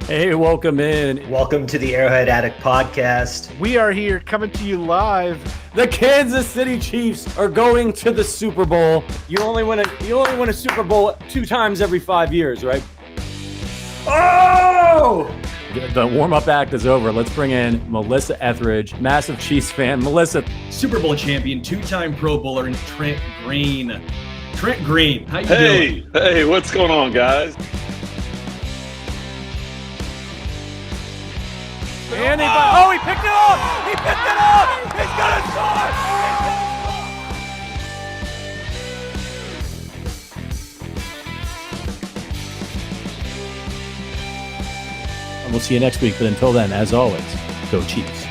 Hey, welcome in. Welcome to the Arrowhead Addict podcast. We are here coming to you live. The Kansas City Chiefs are going to the Super Bowl. You only win a Super Bowl 2 times every 5 years, right? Oh! The warm-up act is over. Let's bring in Melissa Etheridge, massive Chiefs fan. Melissa, Super Bowl champion, 2-time Pro Bowler, and Trent Green. Trent Green, how you doing? Hey, what's going on, guys? And he picked it up! He picked it up! He's gonna score! And we'll see you next week. But until then, as always, go Chiefs.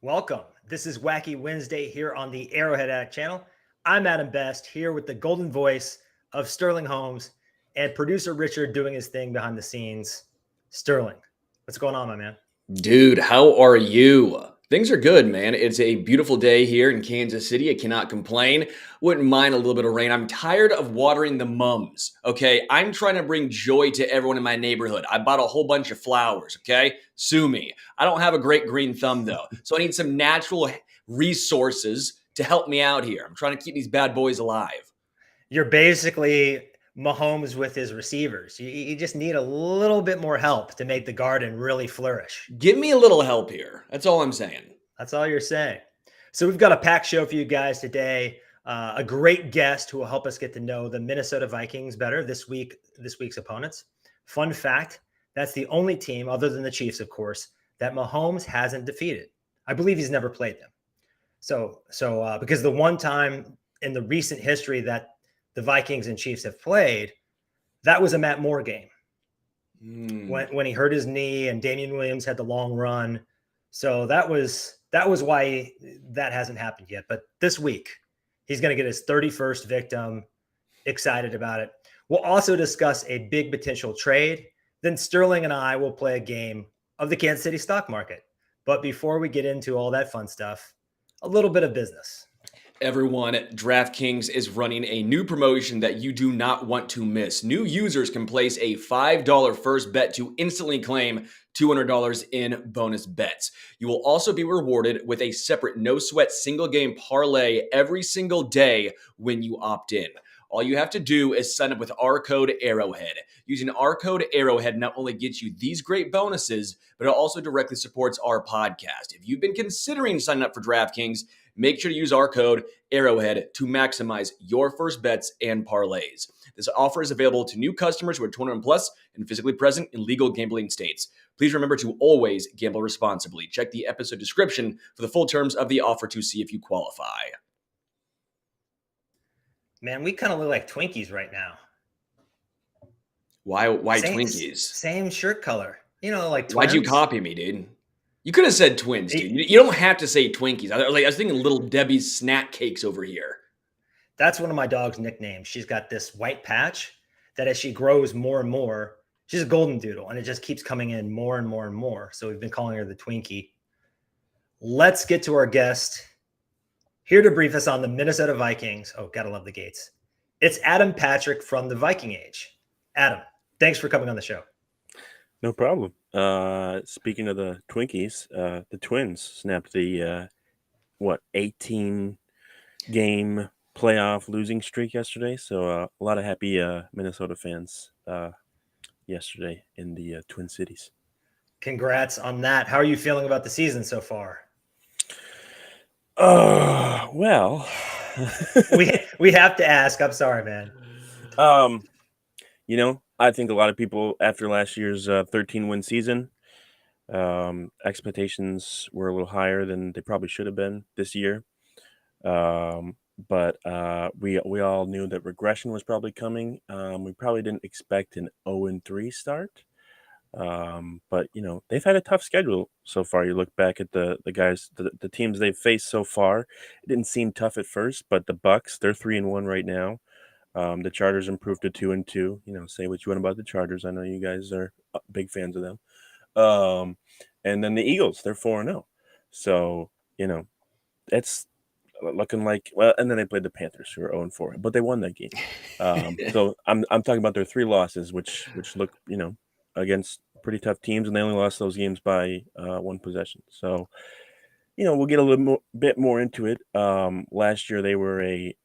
Welcome. This is Wacky Wednesday here on the Arrowhead Addict channel. I'm Adam Best here with the golden voice of Sterling Holmes and producer Richard doing his thing behind the scenes. Sterling, what's going on, my man? Dude, how are you? Things are good, man. It's a beautiful day here in Kansas City. I cannot complain. Wouldn't mind a little bit of rain. I'm tired of watering the mums, okay? I'm trying to bring joy to everyone in my neighborhood. I bought a whole bunch of flowers, okay? Sue me. I don't have a great green thumb, though, so I need some natural resources to help me out here. I'm trying to keep these bad boys alive. You're basically Mahomes with his receivers. You just need a little bit more help to make the garden really flourish. Give me a little help here. That's all I'm saying. That's all you're saying. So we've got a packed show for you guys today. A great guest who will help us get to know the Minnesota Vikings better this week's opponents. Fun fact, that's the only team, other than the Chiefs, of course, that Mahomes hasn't defeated. I believe he's never played them. So because the one time in the recent history that the Vikings and Chiefs have played, that was a Matt Moore game when he hurt his knee and Damian Williams had the long run. So that was why that hasn't happened yet. But this week, he's going to get his 31st victim. Excited about it. We'll also discuss a big potential trade. Then Sterling and I will play a game of the Kansas City stock market. But before we get into all that fun stuff, a little bit of business. Everyone, DraftKings is running a new promotion that you do not want to miss. New users can place a $5 first bet to instantly claim $200 in bonus bets. You will also be rewarded with a separate no-sweat single-game parlay every single day when you opt in. All you have to do is sign up with our code Arrowhead. Using our code Arrowhead not only gets you these great bonuses, but it also directly supports our podcast. If you've been considering signing up for DraftKings, make sure to use our code Arrowhead to maximize your first bets and parlays. This offer is available to new customers who are 21 plus and physically present in legal gambling states. Please remember to always gamble responsibly. Check the episode description for the full terms of the offer to see if you qualify. Man, we kind of look like Twinkies right now. Why Twinkies? Same shirt color. Like twins. Why'd you copy me, dude? You could have said twins, dude. You don't have to say Twinkies. I was thinking Little Debbie's snack cakes over here. That's one of my dog's nicknames. She's got this white patch that as she grows more and more, she's a golden doodle, and it just keeps coming in more and more and more. So we've been calling her the Twinkie. Let's get to our guest. Here to brief us on the Minnesota Vikings. Oh, gotta love the Gates. It's Adam Patrick from the Viking Age. Adam, thanks for coming on the show. No problem. Speaking of the Twinkies, the Twins snapped the 18-game playoff losing streak yesterday. So a lot of happy Minnesota fans yesterday in the Twin Cities. Congrats on that. How are you feeling about the season so far? Well, we have to ask. I'm sorry, man. I think a lot of people after last year's 13-win season, expectations were a little higher than they probably should have been this year. But we all knew that regression was probably coming. We probably didn't expect an 0-3 start. But they've had a tough schedule so far. You look back at the guys, the teams they've faced so far. It didn't seem tough at first, but the Bucks, they're 3-1 right now. The Chargers improved to 2-2. Say what you want about the Chargers. I know you guys are big fans of them. And then the Eagles, they're 4-0. So it's looking like and then they played the Panthers, who are 0-4, but they won that game. So I'm talking about their 3 losses, which look, against pretty tough teams, and they only lost those games by 1 possession. So, we'll get a bit more into it. Last year they were a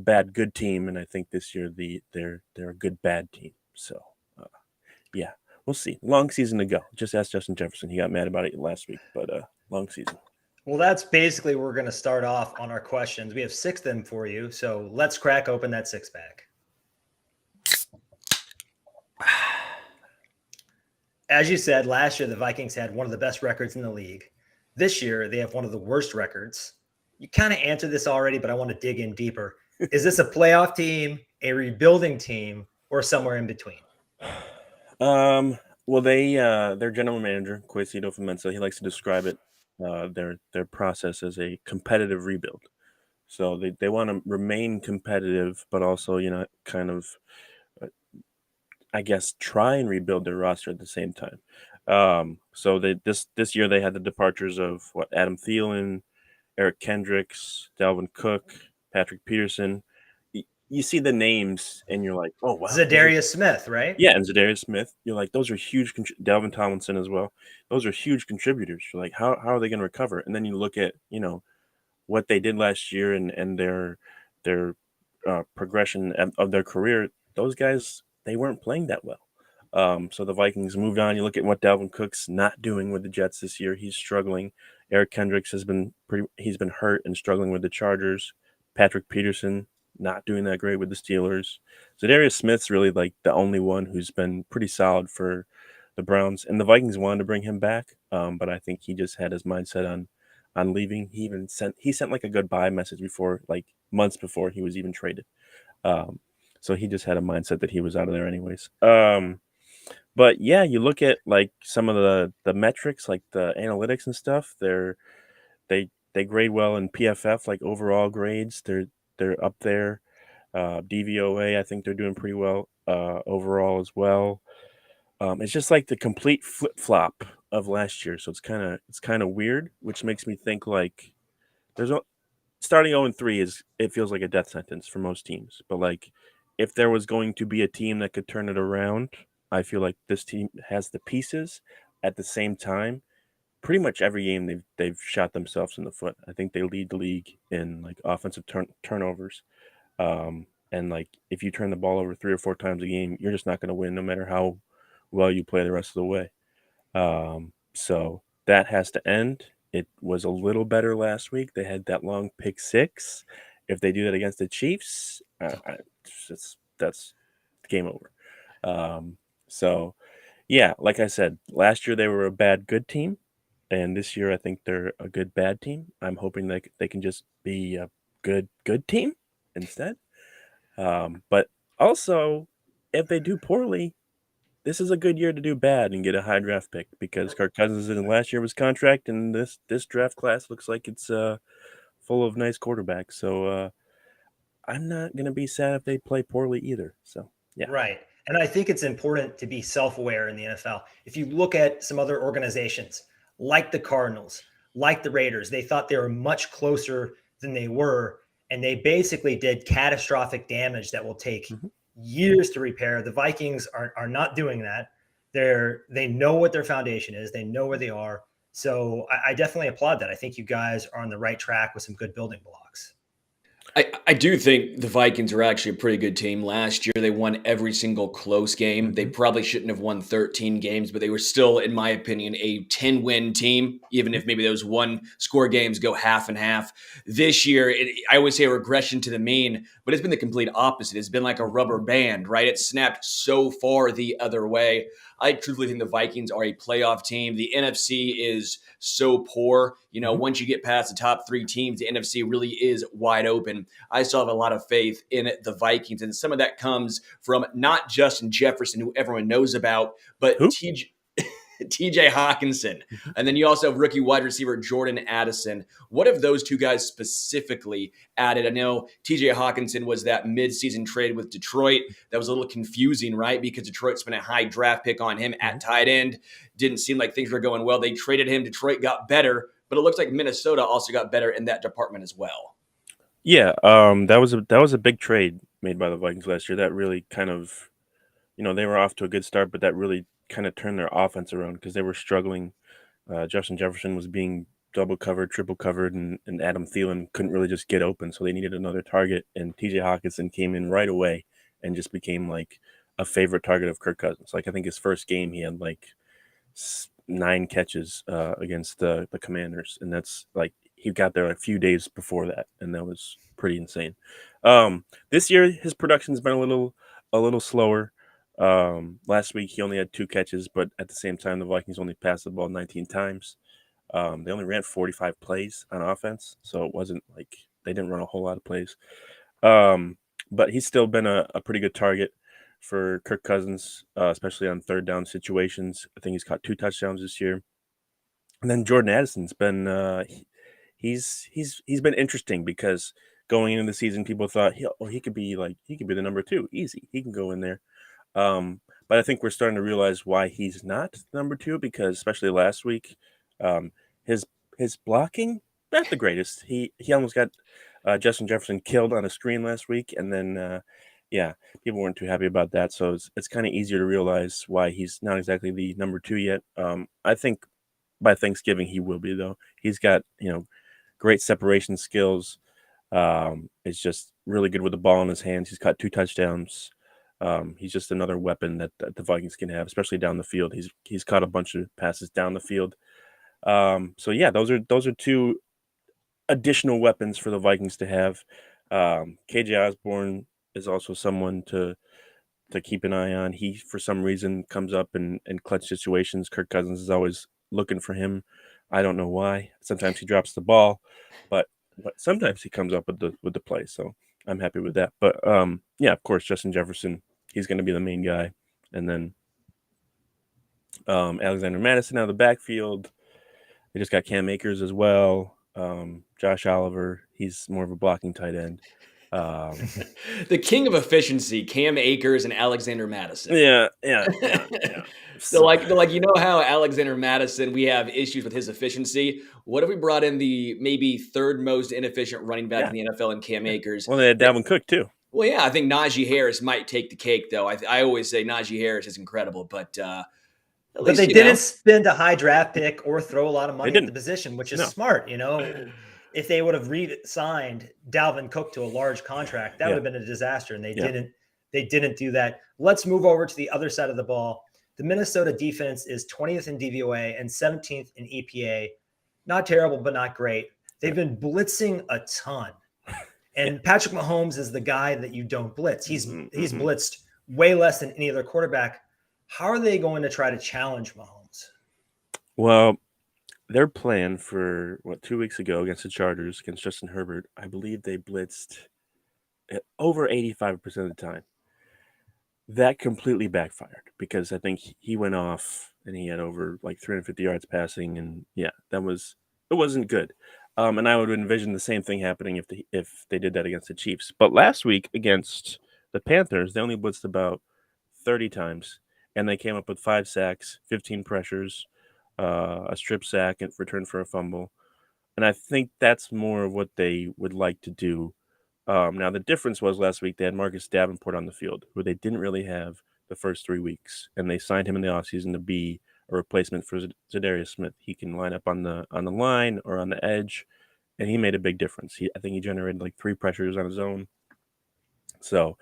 bad good team, and I think this year they're a good bad team. So, yeah, we'll see. Long season to go. Just ask Justin Jefferson. He got mad about it last week, but long season. Well, that's basically where we're going to start off on our questions. We have 6 of them for you, so let's crack open that 6-pack. As you said, last year the Vikings had one of the best records in the league. This year they have one of the worst records. You kind of answered this already, but I want to dig in deeper. Is this a playoff team, a rebuilding team, or somewhere in between? Well, their general manager, Quasito Mensa, he likes to describe it, their process as a competitive rebuild. So they want to remain competitive, but also, kind of, I guess, try and rebuild their roster at the same time. So this year they had the departures of Adam Thielen, Eric Kendricks, Dalvin Cook, Patrick Peterson. You see the names and you're like, oh, wow. Zadarius Smith, right? Yeah, and Zadarius Smith. You're like, those are huge. Dalvin Tomlinson as well. Those are huge contributors. You're like, how are they going to recover? And then you look at, what they did last year and their progression of their career. Those guys, they weren't playing that well. So the Vikings moved on. You look at what Dalvin Cook's not doing with the Jets this year. He's struggling. Eric Kendricks he's been hurt and struggling with the Chargers. Patrick Peterson, not doing that great with the Steelers. Zadarius Smith's really like the only one who's been pretty solid for the Browns, and the Vikings wanted to bring him back, but I think he just had his mindset on leaving. He sent like a goodbye message before, like months before he was even traded. So he just had a mindset that he was out of there anyways. But yeah, you look at like some of the metrics, like the analytics and stuff. They grade well in PFF, like overall grades. They're up there. DVOA, I think they're doing pretty well overall as well. It's just like the complete flip flop of last year, so it's kind of weird, which makes me think like starting 0-3 it feels like a death sentence for most teams. But like if there was going to be a team that could turn it around, I feel like this team has the pieces. At the same time, pretty much every game they've shot themselves in the foot. I think they lead the league in like offensive turnovers. And like if you turn the ball over 3 or 4 times a game, you're just not going to win no matter how well you play the rest of the way. So that has to end. It was a little better last week. They had that long pick 6. If they do that against the Chiefs, that's game over. So yeah, like I said, last year they were a bad good team, and this year I think they're a good bad team. I'm hoping they can just be a good team instead. But also, if they do poorly, this is a good year to do bad and get a high draft pick, because Kirk Cousins in last year was contract, and this draft class looks like it's full of nice quarterbacks. So I'm not gonna be sad if they play poorly either. So yeah, Right. And I think it's important to be self-aware in the NFL. If you look at some other organizations like the Cardinals, like the Raiders, they thought they were much closer than they were, and they basically did catastrophic damage that will take years to repair. The Vikings are not doing that. They know what their foundation is. They know where they are. So I definitely applaud that. I think you guys are on the right track with some good building blocks. I do think the Vikings are actually a pretty good team. Last year, they won every single close game. They probably shouldn't have won 13 games, but they were still, in my opinion, a 10-win team, even if maybe those one-score games go half and half. This year, I always say a regression to the mean, but it's been the complete opposite. It's been like a rubber band, right? It snapped so far the other way. I truthfully think the Vikings are a playoff team. The NFC is so poor. Once you get past the top 3 teams, the NFC really is wide open. I still have a lot of faith in the Vikings, and some of that comes from not Justin Jefferson, who everyone knows about, but TJ Hawkinson. And then you also have rookie wide receiver Jordan Addison. What have those 2 guys specifically added? I know TJ Hawkinson was that midseason trade with Detroit. That was a little confusing, right? Because Detroit spent a high draft pick on him at tight end. Didn't seem like things were going well. They traded him. Detroit got better, but it looks like Minnesota also got better in that department as well. Yeah, that was a big trade made by the Vikings last year. That really kind of, they were off to a good start, but that really kind of turned their offense around because they were struggling. Justin Jefferson was being double covered, triple covered, and Adam Thielen couldn't really just get open, so they needed another target. And T.J. Hawkinson came in right away and just became like a favorite target of Kirk Cousins. Like I think his first game, he had like 9 catches against the Commanders, and that's like he got there a few days before that, and that was pretty insane. This year, his production's been a little slower. Last week he only had 2 catches, but at the same time, the Vikings only passed the ball 19 times. They only ran 45 plays on offense, so it wasn't like they didn't run a whole lot of plays. But he's still been a pretty good target for Kirk Cousins, especially on third down situations. I think he's caught 2 touchdowns this year. And then Jordan Addison's been he's been interesting because going into the season, people thought he could be the number 2, easy. He can go in there. But I think we're starting to realize why he's not number 2 because especially last week, his blocking not the greatest. He almost got Justin Jefferson killed on a screen last week, and then people weren't too happy about that. So it's kind of easier to realize why he's not exactly the number 2 yet. I think by Thanksgiving he will be though. He's got great separation skills. Is just really good with the ball in his hands. He's caught 2 touchdowns. He's just another weapon that the Vikings can have, especially down the field. He's caught a bunch of passes down the field. So yeah, those are 2 additional weapons for the Vikings to have. KJ Osborne is also someone to keep an eye on. He, for some reason, comes up in clutch situations. Kirk Cousins is always looking for him. I don't know why. Sometimes he drops the ball, but sometimes he comes up with the play. So I'm happy with that. But of course, Justin Jefferson, he's going to be the main guy, and then Alexander Madison out of the backfield. They just got Cam Akers as well. Josh Oliver, he's more of a blocking tight end. The king of efficiency, Cam Akers and Alexander Madison. Yeah. So like how Alexander Madison, we have issues with his efficiency. What if we brought in the maybe 3rd most inefficient running back in the NFL in Cam Akers? Well, they had Dalvin Cook too. Well, yeah, I think Najee Harris might take the cake, though. I always say Najee Harris is incredible, but they didn't spend a high draft pick or throw a lot of money at the position, which is smart. If they would have re-signed Dalvin Cook to a large contract, that would have been a disaster, and they didn't. They didn't do that. Let's move over to the other side of the ball. The Minnesota defense is 20th in DVOA and 17th in EPA. Not terrible, but not great. They've been blitzing a ton, and Patrick Mahomes is the guy that you don't blitz. He's blitzed way less than any other quarterback. How are they going to try to challenge Mahomes? Well, their plan for 2 weeks ago against the Chargers, against Justin Herbert, I believe they blitzed over 85% of the time. That completely backfired because I think he went off and he had over 350 yards passing, and it wasn't good. And I would envision the same thing happening if they did that against the Chiefs. But last week against the Panthers, they only blitzed about 30 times, and they came up with 5 sacks, 15 pressures, a strip sack in return for a fumble. And I think that's more of what they would like to do. Now, the difference was last week they had Marcus Davenport on the field, who they didn't really have the first 3 weeks, and they signed him in the offseason to be a replacement for Zadarius Smith. He can line up on the line or on the edge, and he made a big difference. I think he generated 3 pressures on his own. So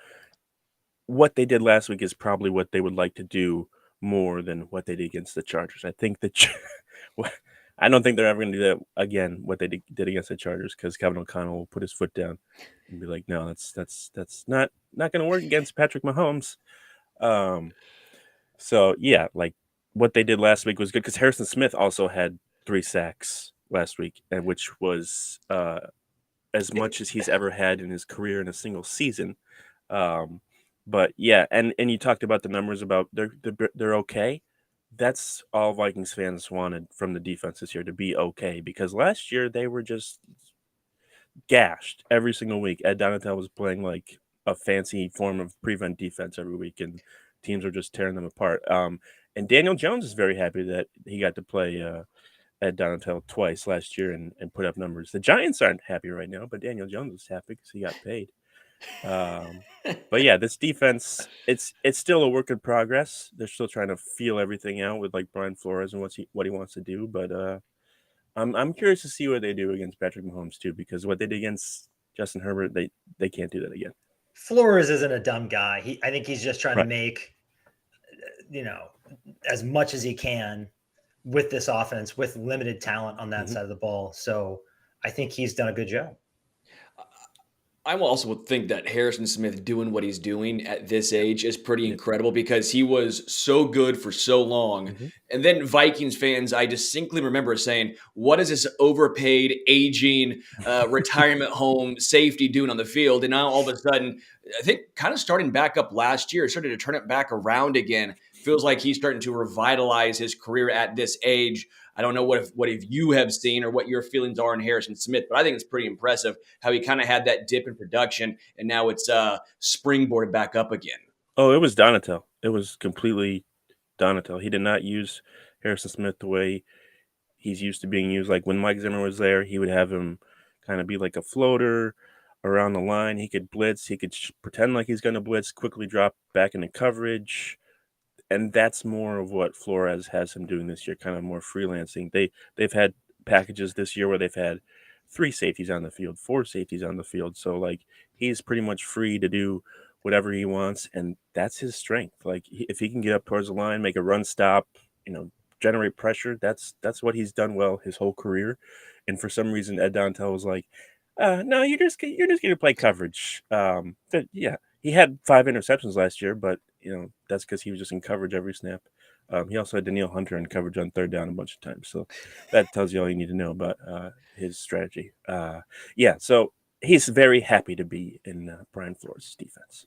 what they did last week is probably what they would like to do more than what they did against the Chargers. I think I don't think they're ever going to do that again, what they did against the Chargers, because Kevin O'Connell will put his foot down and be like, no, that's not going to work against Patrick Mahomes. So yeah, what they did last week was good because Harrison Smith also had 3 sacks last week, and which was as much as he's ever had in his career in a single season. But yeah, and you talked about the numbers about they're okay. That's all Vikings fans wanted from the defense this year, to be okay, because last year they were just gashed every single week. Ed Donatel was playing like a fancy form of prevent defense every week, and teams were just tearing them apart. And Daniel Jones is very happy that he got to play Ed Donatel twice last year and put up numbers. The Giants aren't happy right now, but Daniel Jones is happy because he got paid. But yeah, this defense, it's still a work in progress. They're still trying to feel everything out with like Brian Flores and what he wants to do. But I'm curious to see what they do against Patrick Mahomes too, because what they did against Justin Herbert, they can't do that again. Flores isn't a dumb guy. I think he's just trying to Right. make, as much as he can with this offense with limited talent on that side of the ball. So I think he's done a good job. I also would think that Harrison Smith doing what he's doing at this age is pretty incredible because he was so good for so long. And then Vikings fans, I distinctly remember saying, what is this overpaid, aging, retirement home safety doing on the field? And now all of a sudden, I think kind of starting back up last year, started to turn it back around again. Feels like he's starting to revitalize his career at this age. I don't know what if you have seen or what your feelings are on Harrison Smith, but I think it's pretty impressive how he kind of had that dip in production, and now it's springboarded back up again. Oh, it was Donatel. It was completely Donatel. He did not use Harrison Smith the way he's used to being used. Like when Mike Zimmer was there, he would have him kind of be like a floater around the line. He could blitz. He could pretend like he's going to blitz, quickly drop back into coverage. And that's more of what Flores has him doing this year, kind of more freelancing. They've had packages this year where they've had 3 safeties on the field, 4 safeties on the field. So like he's pretty much free to do whatever he wants, and that's his strength. Like if he can get up towards the line, make a run stop, generate pressure, that's what he's done well his whole career. And for some reason, Ed Dontel was like, "No, you're just going to play coverage." He had 5 interceptions last year, but that's because he was just in coverage every snap. He also had Danielle Hunter in coverage on 3rd down a bunch of times. So that tells you all you need to know about his strategy. So he's very happy to be in Brian Flores' defense.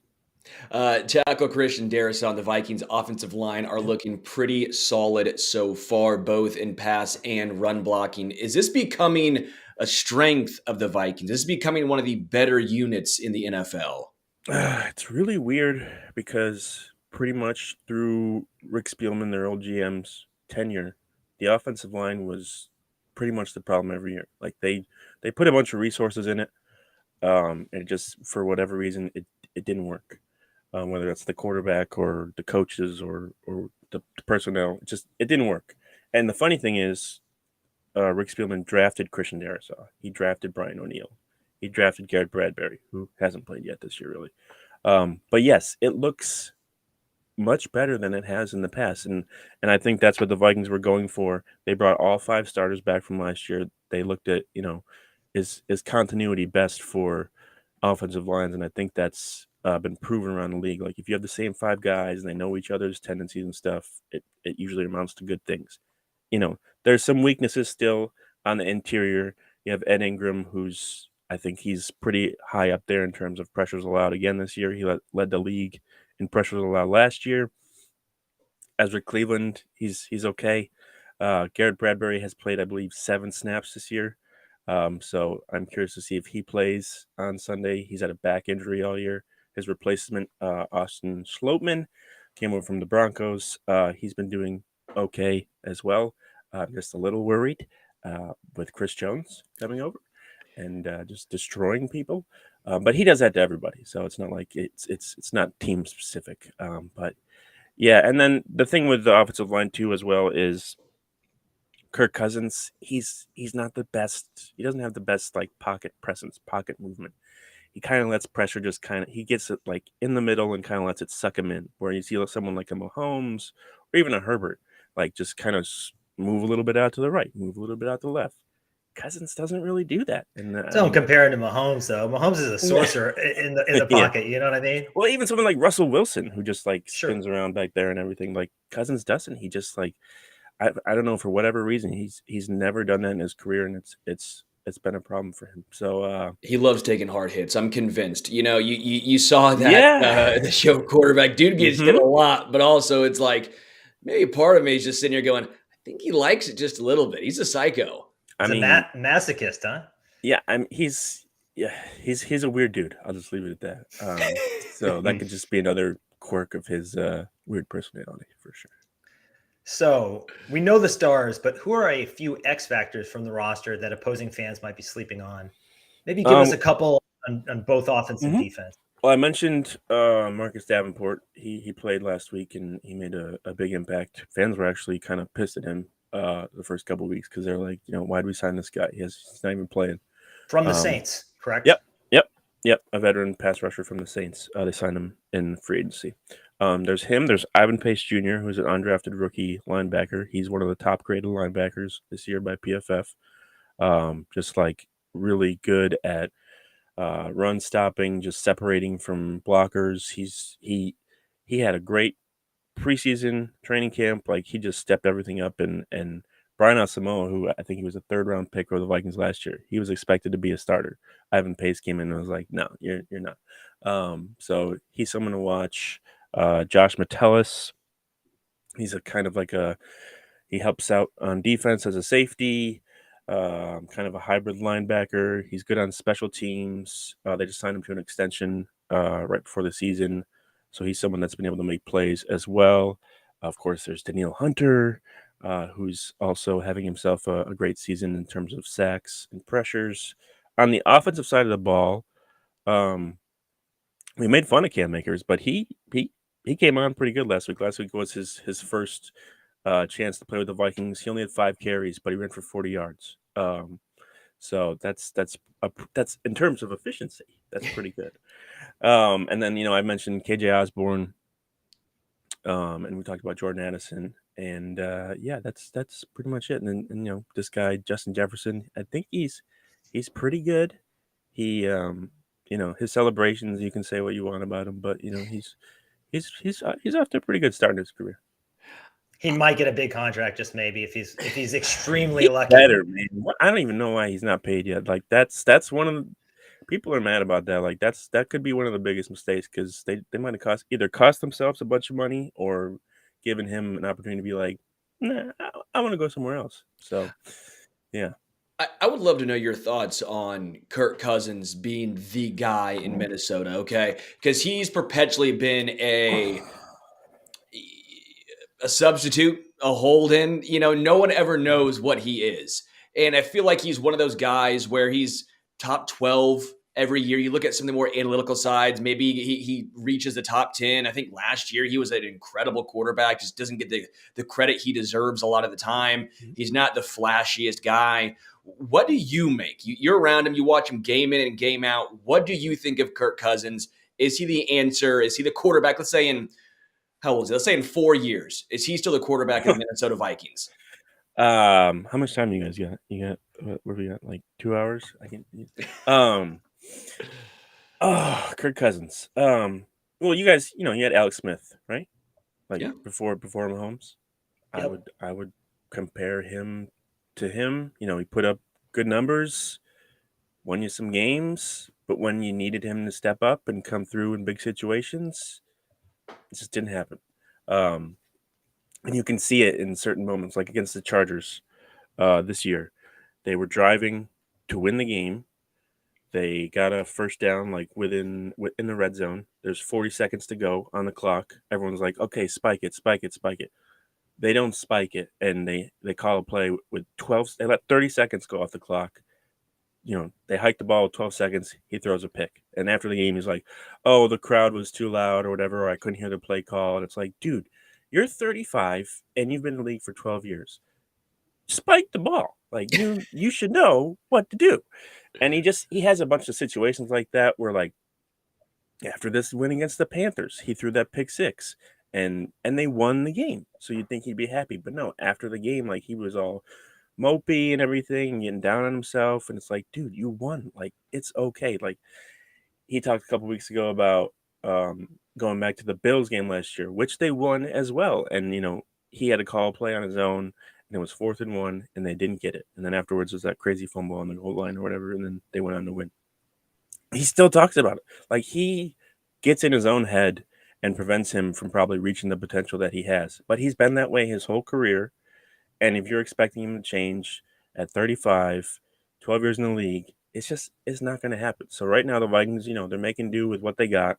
Tackle Christian Darrisaw on the Vikings offensive line are looking pretty solid so far, both in pass and run blocking. Is this becoming a strength of the Vikings? Is this becoming one of the better units in the NFL? It's really weird because pretty much through Rick Spielman, their old GM's tenure, the offensive line was pretty much the problem every year. Like they put a bunch of resources in it, and just for whatever reason it didn't work. Whether that's the quarterback or the coaches or the personnel, it didn't work. And the funny thing is, Rick Spielman drafted Christian Darrisaw. He drafted Brian O'Neill. He drafted Garrett Bradbury, who hasn't played yet this year, really. But yes, it looks much better than it has in the past. And I think that's what the Vikings were going for. They brought all 5 starters back from last year. They looked at, is continuity best for offensive lines? And I think that's been proven around the league. Like if you have the same 5 guys and they know each other's tendencies and stuff, it usually amounts to good things. There's some weaknesses still on the interior. You have Ed Ingram, I think he's pretty high up there in terms of pressures allowed again this year. He led the league in pressures allowed last year. Ezra Cleveland, he's okay. Garrett Bradbury has played, I believe, 7 snaps this year. So I'm curious to see if he plays on Sunday. He's had a back injury all year. His replacement, Austin Schlottman, came over from the Broncos. He's been doing okay as well. I'm just a little worried with Chris Jones coming over and just destroying people. But he does that to everybody. So it's not like it's not team specific. But yeah. And then the thing with the offensive line too, as well, is Kirk Cousins. He's not the best. He doesn't have the best like pocket presence, pocket movement. He kind of lets pressure he gets it like in the middle and kind of lets it suck him in, where you see someone like a Mahomes or even a Herbert, like just kind of move a little bit out to the right, move a little bit out to the left. Cousins doesn't really do that. And Don't compare him to Mahomes, though. Mahomes is a sorcerer in the pocket. You know what I mean? Well, even someone like Russell Wilson, who just like spins around back there and everything, like Cousins doesn't. He just like, I don't know, for whatever reason, he's never done that in his career, and it's been a problem for him. So he loves taking hard hits. I'm convinced. You saw that the show Quarterback. Dude gets hit a lot, but also it's like maybe part of me is just sitting here going, I think he likes it just a little bit. He's a psycho. He's a masochist, huh? Yeah, he's a weird dude. I'll just leave it at that. So that could just be another quirk of his weird personality for sure. So we know the stars, but who are a few X factors from the roster that opposing fans might be sleeping on? Maybe give us a couple on both offense and defense. Well, I mentioned Marcus Davenport. He played last week and he made a big impact. Fans were actually kind of pissed at him the first couple of weeks because they're like, why do we sign this guy? He's not even playing. From the Saints, correct? Yep. A veteran pass rusher from the Saints. They signed him in free agency. There's him. There's Ivan Pace Jr., who's an undrafted rookie linebacker. He's one of the top graded linebackers this year by PFF. Just like really good at run stopping, just separating from blockers. He had a great preseason training camp. Like he just stepped everything up. And Brian Asamoah, who I think he was a 3rd-round pick for the Vikings last year, he was expected to be a starter. Ivan Pace came in and was like, "No, you're not." So he's someone to watch. Josh Metellus, he's a kind of like he helps out on defense as a safety. Kind of a hybrid linebacker. He's good on special teams. They just signed him to an extension right before the season. So he's someone that's been able to make plays as well. Of course, there's Danielle Hunter, who's also having himself a great season in terms of sacks and pressures. On the offensive side of the ball, we made fun of Cam Akers, but he came on pretty good last week. Last week was his first chance to play with the Vikings. He only had 5 carries, but he ran for 40 yards. So that's in terms of efficiency, that's pretty good. And then I mentioned KJ Osborne, and we talked about Jordan Addison, and that's pretty much it. And then this guy Justin Jefferson, I think he's pretty good. He his celebrations, you can say what you want about him, but he's off to a pretty good start in his career. He might get a big contract, just maybe if he's extremely lucky. Better, man. I don't even know why he's not paid yet. Like that's one of the people are mad about that. Like that could be one of the biggest mistakes because they might have either cost themselves a bunch of money or given him an opportunity to be like, nah, I want to go somewhere else. So, yeah. I would love to know your thoughts on Kirk Cousins being the guy in Minnesota, okay? Because he's perpetually been a substitute, a hold-in. No one ever knows what he is. And I feel like he's one of those guys where he's top 12 every year. You look at some of the more analytical sides, maybe he reaches the top 10. I think last year he was an incredible quarterback, just doesn't get the credit he deserves a lot of the time. He's not the flashiest guy. What do you make? You're around him, you watch him game in and game out. What do you think of Kirk Cousins? Is he the answer? Is he the quarterback? Let's say how old is he? Let's say in 4 years. Is he still the quarterback of the Minnesota Vikings? How much time do you guys got? You got what we got? Like 2 hours? Kirk Cousins. Well, you guys, you had Alex Smith, right? Like before Mahomes. Yep. I would compare him to him. He put up good numbers, won you some games, but when you needed him to step up and come through in big situations, it just didn't happen. And you can see it in certain moments, like against the Chargers this year. They were driving to win the game. They got a first down like within the red zone. There's 40 seconds to go on the clock. Everyone's like, okay, spike it. They don't spike it, and they call a play with 12. They let 30 seconds go off the clock. They hike the ball with 12 seconds. He throws a pick. And after the game, he's like, oh, the crowd was too loud or whatever, or I couldn't hear the play call. And it's like, dude, you're 35 and you've been in the league for 12 years. Spike the ball. Like you should know what to do. And he has a bunch of situations like that where, like, after this win against the Panthers, he threw that pick 6 and they won the game. So you'd think he'd be happy. But no, after the game, like, he was all mopey and everything, getting down on himself. And it's like, dude, you won. Like, it's okay. Like, he talked a couple weeks ago about going back to the Bills game last year, which they won as well. And, he had to call a play on his own, and it was 4th and 1, and they didn't get it. And then afterwards was that crazy fumble on the goal line or whatever, and then they went on to win. He still talks about it. Like, he gets in his own head and prevents him from probably reaching the potential that he has. But he's been that way his whole career. And if you're expecting him to change at 35, 12 years in the league, it's not going to happen. So right now the Vikings, they're making do with what they got.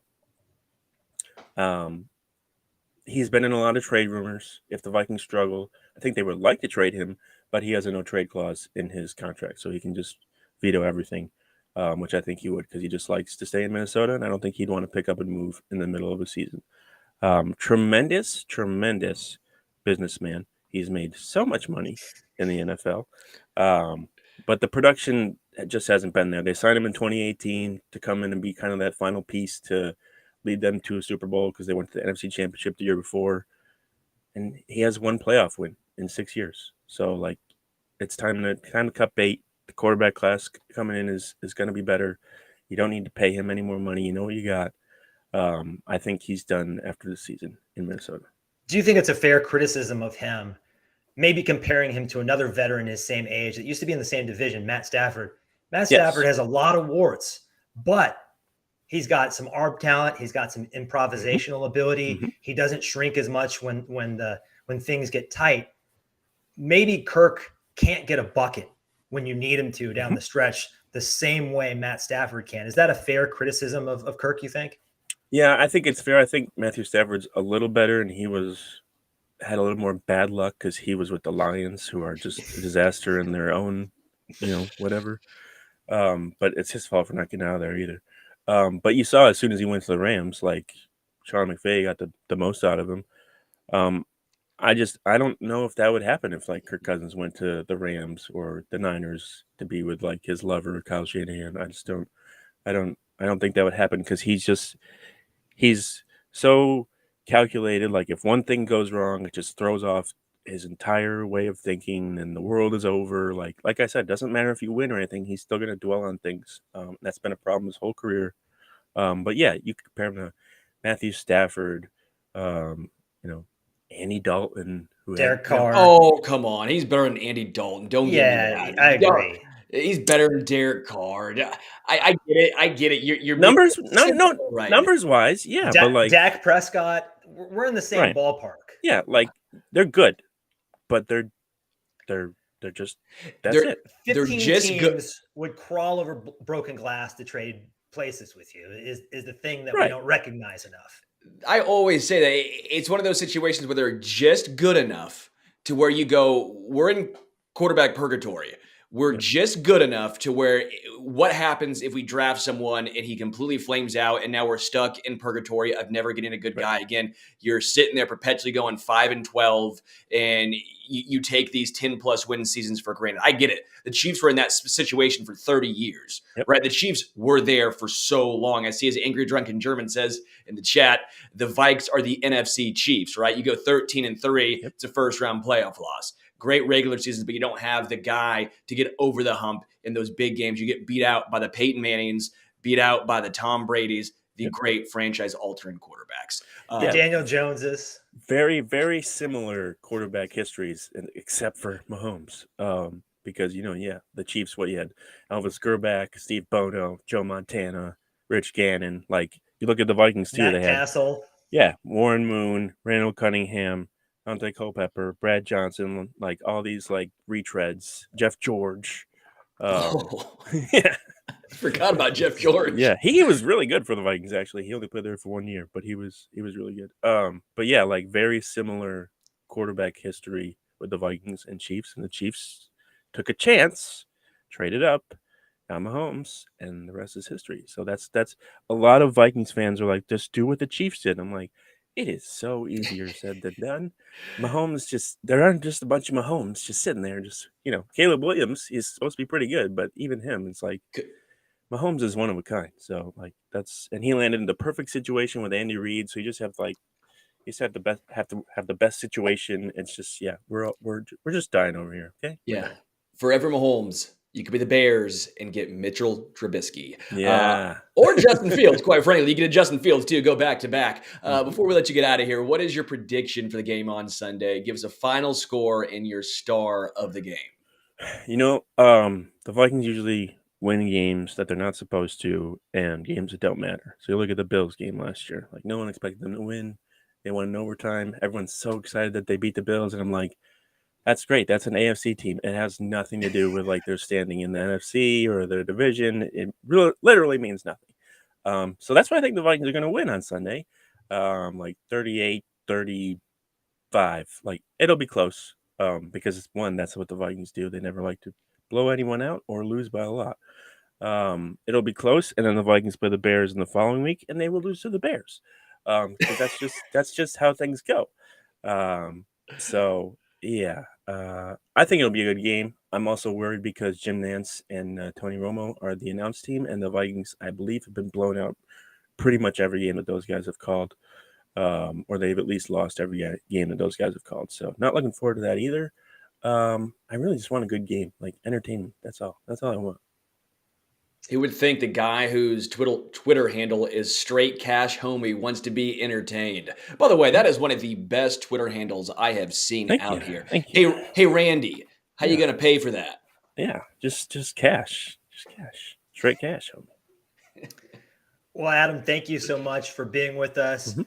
he's been in a lot of trade rumors. If the Vikings struggle, I think they would like to trade him, but he has a no trade clause in his contract, so he can just veto everything, which I think he would because he just likes to stay in Minnesota, and I don't think he'd want to pick up and move in the middle of a season. Tremendous businessman. He's made so much money in the NFL, but the production just hasn't been there. They signed him in 2018 to come in and be kind of that final piece to lead them to a Super Bowl because they went to the NFC Championship the year before, and he has one playoff win in 6 years. So like, it's time to cut bait. The quarterback class coming in is going to be better. You don't need to pay him any more money. You know what you got. I think he's done after the season in Minnesota. Do you think it's a fair criticism of him, maybe comparing him to another veteran his same age that used to be in the same division, Matt Stafford? Matt Stafford has a lot of warts, but he's got some arm talent. He's got some improvisational ability. Mm-hmm. He doesn't shrink as much when things get tight. Maybe Kirk can't get a bucket when you need him to down the stretch the same way Matt Stafford can. Is that a fair criticism of Kirk, you think? Yeah, I think it's fair. I think Matthew Stafford's a little better, and he had a little more bad luck because he was with the Lions, who are just a disaster in their own, whatever. But it's his fault for not getting out of there either. But you saw as soon as he went to the Rams, like Sean McVay got the most out of him. I don't know if that would happen if like Kirk Cousins went to the Rams or the Niners to be with like his lover Kyle Shanahan. I don't think that would happen because he's so calculated. Like if one thing goes wrong, it just throws off his entire way of thinking and the world is over. Like I said, it doesn't matter if you win or anything. He's still going to dwell on things. That's been a problem his whole career. But yeah, you could compare him to Matthew Stafford, Andy Dalton, Derek Carr. Oh, come on. He's better than Andy Dalton. Don't get me that. I agree. He's better than Derek Carr. I get it. You're numbers, right. numbers wise, yeah. But like Dak Prescott, we're in the same ballpark. Yeah, like they're good, but they're just it. 15 just teams good. Would crawl over broken glass to trade places with you. Is the thing that we Right. don't recognize enough. I always say that it's one of those situations where they're just good enough to where you go, we're in quarterback purgatory. We're just good enough to where what happens if we draft someone and he completely flames out and now we're stuck in purgatory of never getting a good guy again. You're sitting there perpetually going 5-12 and you take these 10+ win seasons for granted. I get it. The Chiefs were in that situation for 30 years, right? The Chiefs were there for so long. I see as Angry Drunken German says in the chat, the Vikes are the NFC Chiefs, right? You go 13-3, it's a first round playoff loss. Great regular seasons, but you don't have the guy to get over the hump in those big games. You get beat out by the Peyton Mannings, beat out by the Tom Brady's, the great franchise-altering quarterbacks. The Daniel Joneses. Very, very similar quarterback histories, except for Mahomes. Because, the Chiefs, what you had, Elvis Grbac, Steve Bono, Joe Montana, Rich Gannon. Like, you look at the Vikings, too. Matt They had Castle. Warren Moon, Randall Cunningham, Dante Culpepper, Brad Johnson, like all these like retreads, Jeff George. Yeah. I forgot about Jeff George. Yeah, he was really good for the Vikings, actually. He only played there for 1 year, but he was really good. But yeah, like very similar quarterback history with the Vikings and Chiefs. And the Chiefs took a chance, traded up, got Mahomes, and the rest is history. So that's a lot of Vikings fans are like, just do what the Chiefs did. I'm like, it is so easier said than done. Mahomes there aren't just a bunch of Mahomes just sitting there. Just, Caleb Williams is supposed to be pretty good, but even him, it's like Mahomes is one of a kind. So like and he landed in the perfect situation with Andy Reid. So you just have to have the best situation. It's just, we're just dying over here. Okay. Yeah. Forever Mahomes. You could be the Bears and get Mitchell Trubisky. Yeah. Or Justin Fields, quite frankly. You get a Justin Fields, too. Go back to back. Before we let you get out of here, what is your prediction for the game on Sunday? Give us a final score and your star of the game. The Vikings usually win games that they're not supposed to and games that don't matter. So you look at the Bills game last year. Like, no one expected them to win. They won in overtime. Everyone's so excited that they beat the Bills. And I'm like, that's great. That's an AFC team. It has nothing to do with like their standing in the NFC or their division. It literally means nothing. So that's why I think the Vikings are going to win on Sunday. Like 38-27 35. Like, it'll be close because, one, that's what the Vikings do. They never like to blow anyone out or lose by a lot. It'll be close, and then the Vikings play the Bears in the following week, and they will lose to the Bears because that's just how things go. So, yeah, I think it'll be a good game. I'm also worried because Jim Nantz and Tony Romo are the announced team, and the Vikings, I believe, have been blown out pretty much every game that those guys have called, or they've at least lost every game that those guys have called. So not looking forward to that either. I really just want a good game, like entertainment. That's all I want. Who would think the guy whose Twitter handle is Straight Cash Homie wants to be entertained? By the way, that is one of the best Twitter handles I have seen out here. Thank you. Hey, Randy, how you gonna pay for that? Yeah, just cash. Just cash. Straight cash, homie. Well, Adam, thank you so much for being with us.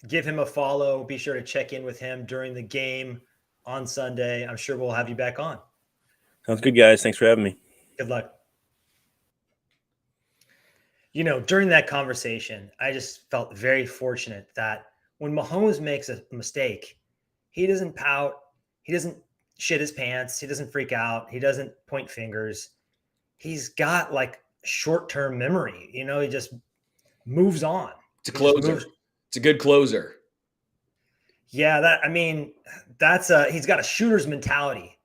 Give him a follow. Be sure to check in with him during the game on Sunday. I'm sure we'll have you back on. Sounds good, guys. Thanks for having me. Good luck. You know, during that conversation, I just felt very fortunate that when Mahomes makes a mistake, he doesn't pout. He doesn't shit his pants. He doesn't freak out. He doesn't point fingers. He's got like short-term memory. You know, he just moves on. It's a closer. It's a good closer. Yeah, he's got a shooter's mentality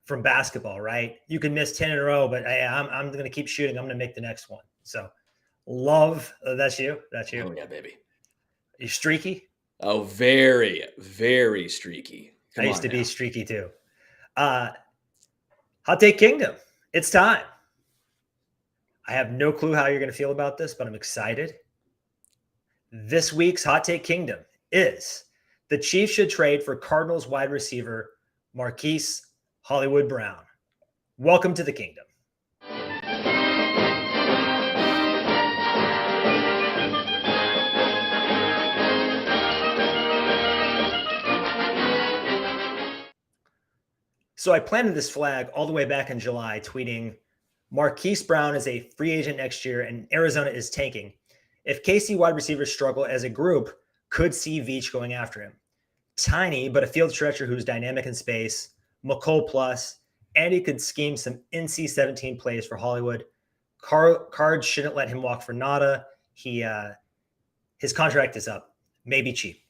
from basketball, right? You can miss 10 in a row, but hey, I'm going to keep shooting. I'm going to make the next one. So love. That's you. Oh yeah, baby. You streaky? Oh, very, very streaky. I used to be streaky too. Hot Take Kingdom. It's time. I have no clue how you're going to feel about this, but I'm excited. This week's Hot Take Kingdom is the Chiefs should trade for Cardinals wide receiver Marquise Hollywood Brown. Welcome to the kingdom. So I planted this flag all the way back in July, tweeting, Marquise Brown is a free agent next year and Arizona is tanking. If KC wide receivers struggle as a group, could see Veach going after him. Tiny, but a field stretcher who's dynamic in space, McColl plus, and he could scheme some NC-17 plays for Hollywood. Cards shouldn't let him walk for nada. His contract is up, maybe cheap.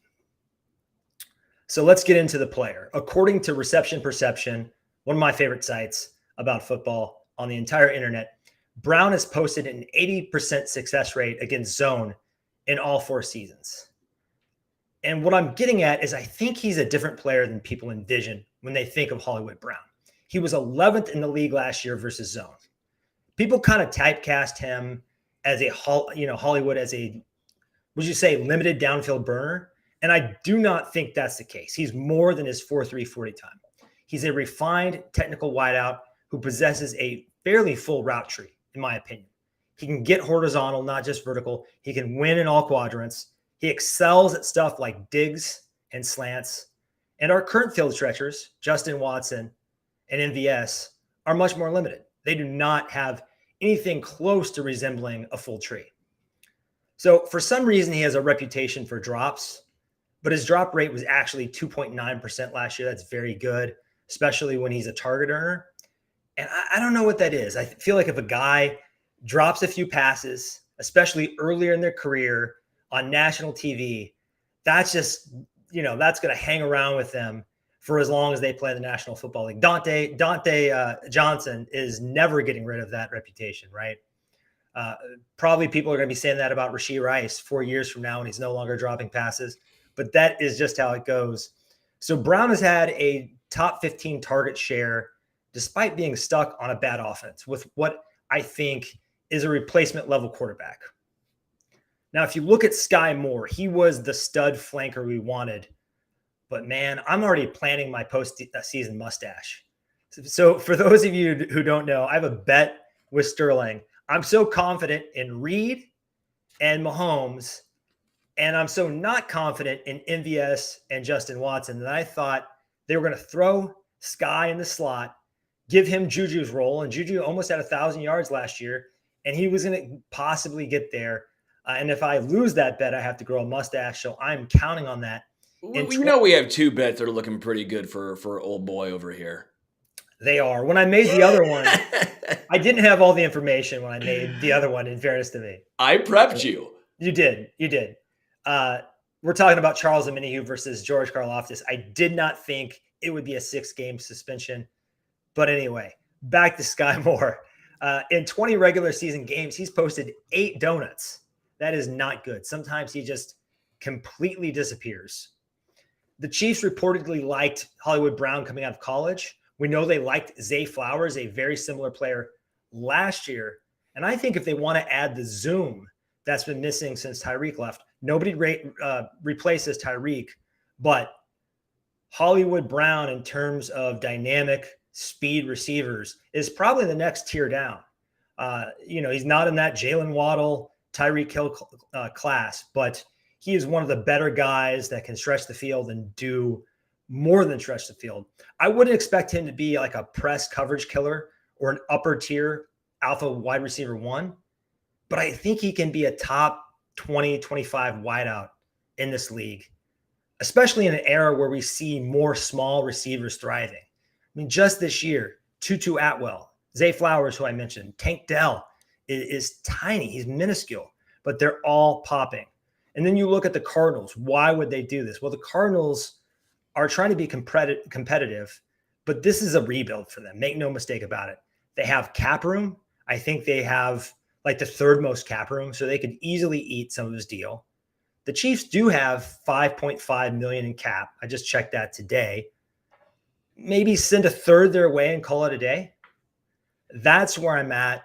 So let's get into the player. According to Reception Perception, one of my favorite sites about football on the entire internet, Brown has posted an 80% success rate against zone in all 4 seasons. And what I'm getting at is I think he's a different player than people envision when they think of Hollywood Brown. He was 11th in the league last year versus zone. People kind of typecast him as Hollywood as a, would you say, limited downfield burner? And I do not think that's the case. He's more than his 4.3 40 time. He's a refined technical wideout who possesses a fairly full route tree, in my opinion. He can get horizontal, not just vertical. He can win in all quadrants. He excels at stuff like digs and slants. And our current field stretchers, Justin Watson and MVS, are much more limited. They do not have anything close to resembling a full tree. So for some reason, he has a reputation for drops, but his drop rate was actually 2.9% last year. That's very good, especially when he's a target earner. And I don't know what that is. I feel like if a guy drops a few passes, especially earlier in their career on national TV, that's just, that's going to hang around with them for as long as they play in the National Football League. Dante Johnson is never getting rid of that reputation, right? Probably people are going to be saying that about Rashee Rice 4 years from now when he's no longer dropping passes, but that is just how it goes. So Brown has had a top 15 target share despite being stuck on a bad offense with what I think is a replacement level quarterback. Now, if you look at Sky Moore, he was the stud flanker we wanted, but man, I'm already planning my post-season mustache. So for those of you who don't know, I have a bet with Sterling. I'm so confident in Reed and Mahomes, and I'm so not confident in MVS and Justin Watson that I thought they were going to throw Sky in the slot, give him Juju's role, and Juju almost had 1,000 yards last year, and he was going to possibly get there. And if I lose that bet, I have to grow a mustache, so I'm counting on that. We know we have two bets that are looking pretty good for old boy over here. They are. When I made the other one, I didn't have all the information when I made the other one, in fairness to me. I prepped you. You did. We're talking about Charles Omenihu versus George Karlaftis. I did not think it would be a 6-game suspension. But anyway, back to Sky Moore. In 20 regular season games, he's posted 8 donuts. That is not good. Sometimes he just completely disappears. The Chiefs reportedly liked Hollywood Brown coming out of college. We know they liked Zay Flowers, a very similar player, last year. And I think if they want to add the zoom that's been missing since Tyreek left, nobody replaces Tyreek, but Hollywood Brown, in terms of dynamic speed receivers, is probably the next tier down. He's not in that Jalen Waddle, Tyreek Hill class, but he is one of the better guys that can stretch the field and do more than stretch the field. I wouldn't expect him to be like a press coverage killer or an upper tier alpha wide receiver 1, but I think he can be a top 20, 25 wideout in this league, especially in an era where we see more small receivers thriving. I mean, just this year, Tutu Atwell, Zay Flowers, who I mentioned, Tank Dell is tiny. He's minuscule, but they're all popping. And then you look at the Cardinals. Why would they do this? Well, the Cardinals are trying to be competitive, but this is a rebuild for them. Make no mistake about it. They have cap room. I think they have like the 3rd most cap room, so they could easily eat some of his deal. The Chiefs do have $5.5 million in cap. I just checked that today. Maybe send a 1/3 their way and call it a day. That's where I'm at.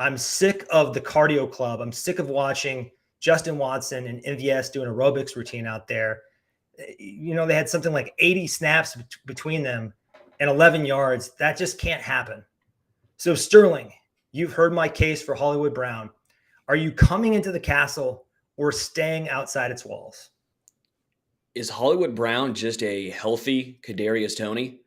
I'm sick of the cardio club. I'm sick of watching Justin Watson and MVS doing aerobics routine out there. They had something like 80 snaps between them and 11 yards. That just can't happen. So Sterling, you've heard my case for Hollywood Brown. Are you coming into the castle or staying outside its walls? Is Hollywood Brown just a healthy Kadarius Toney?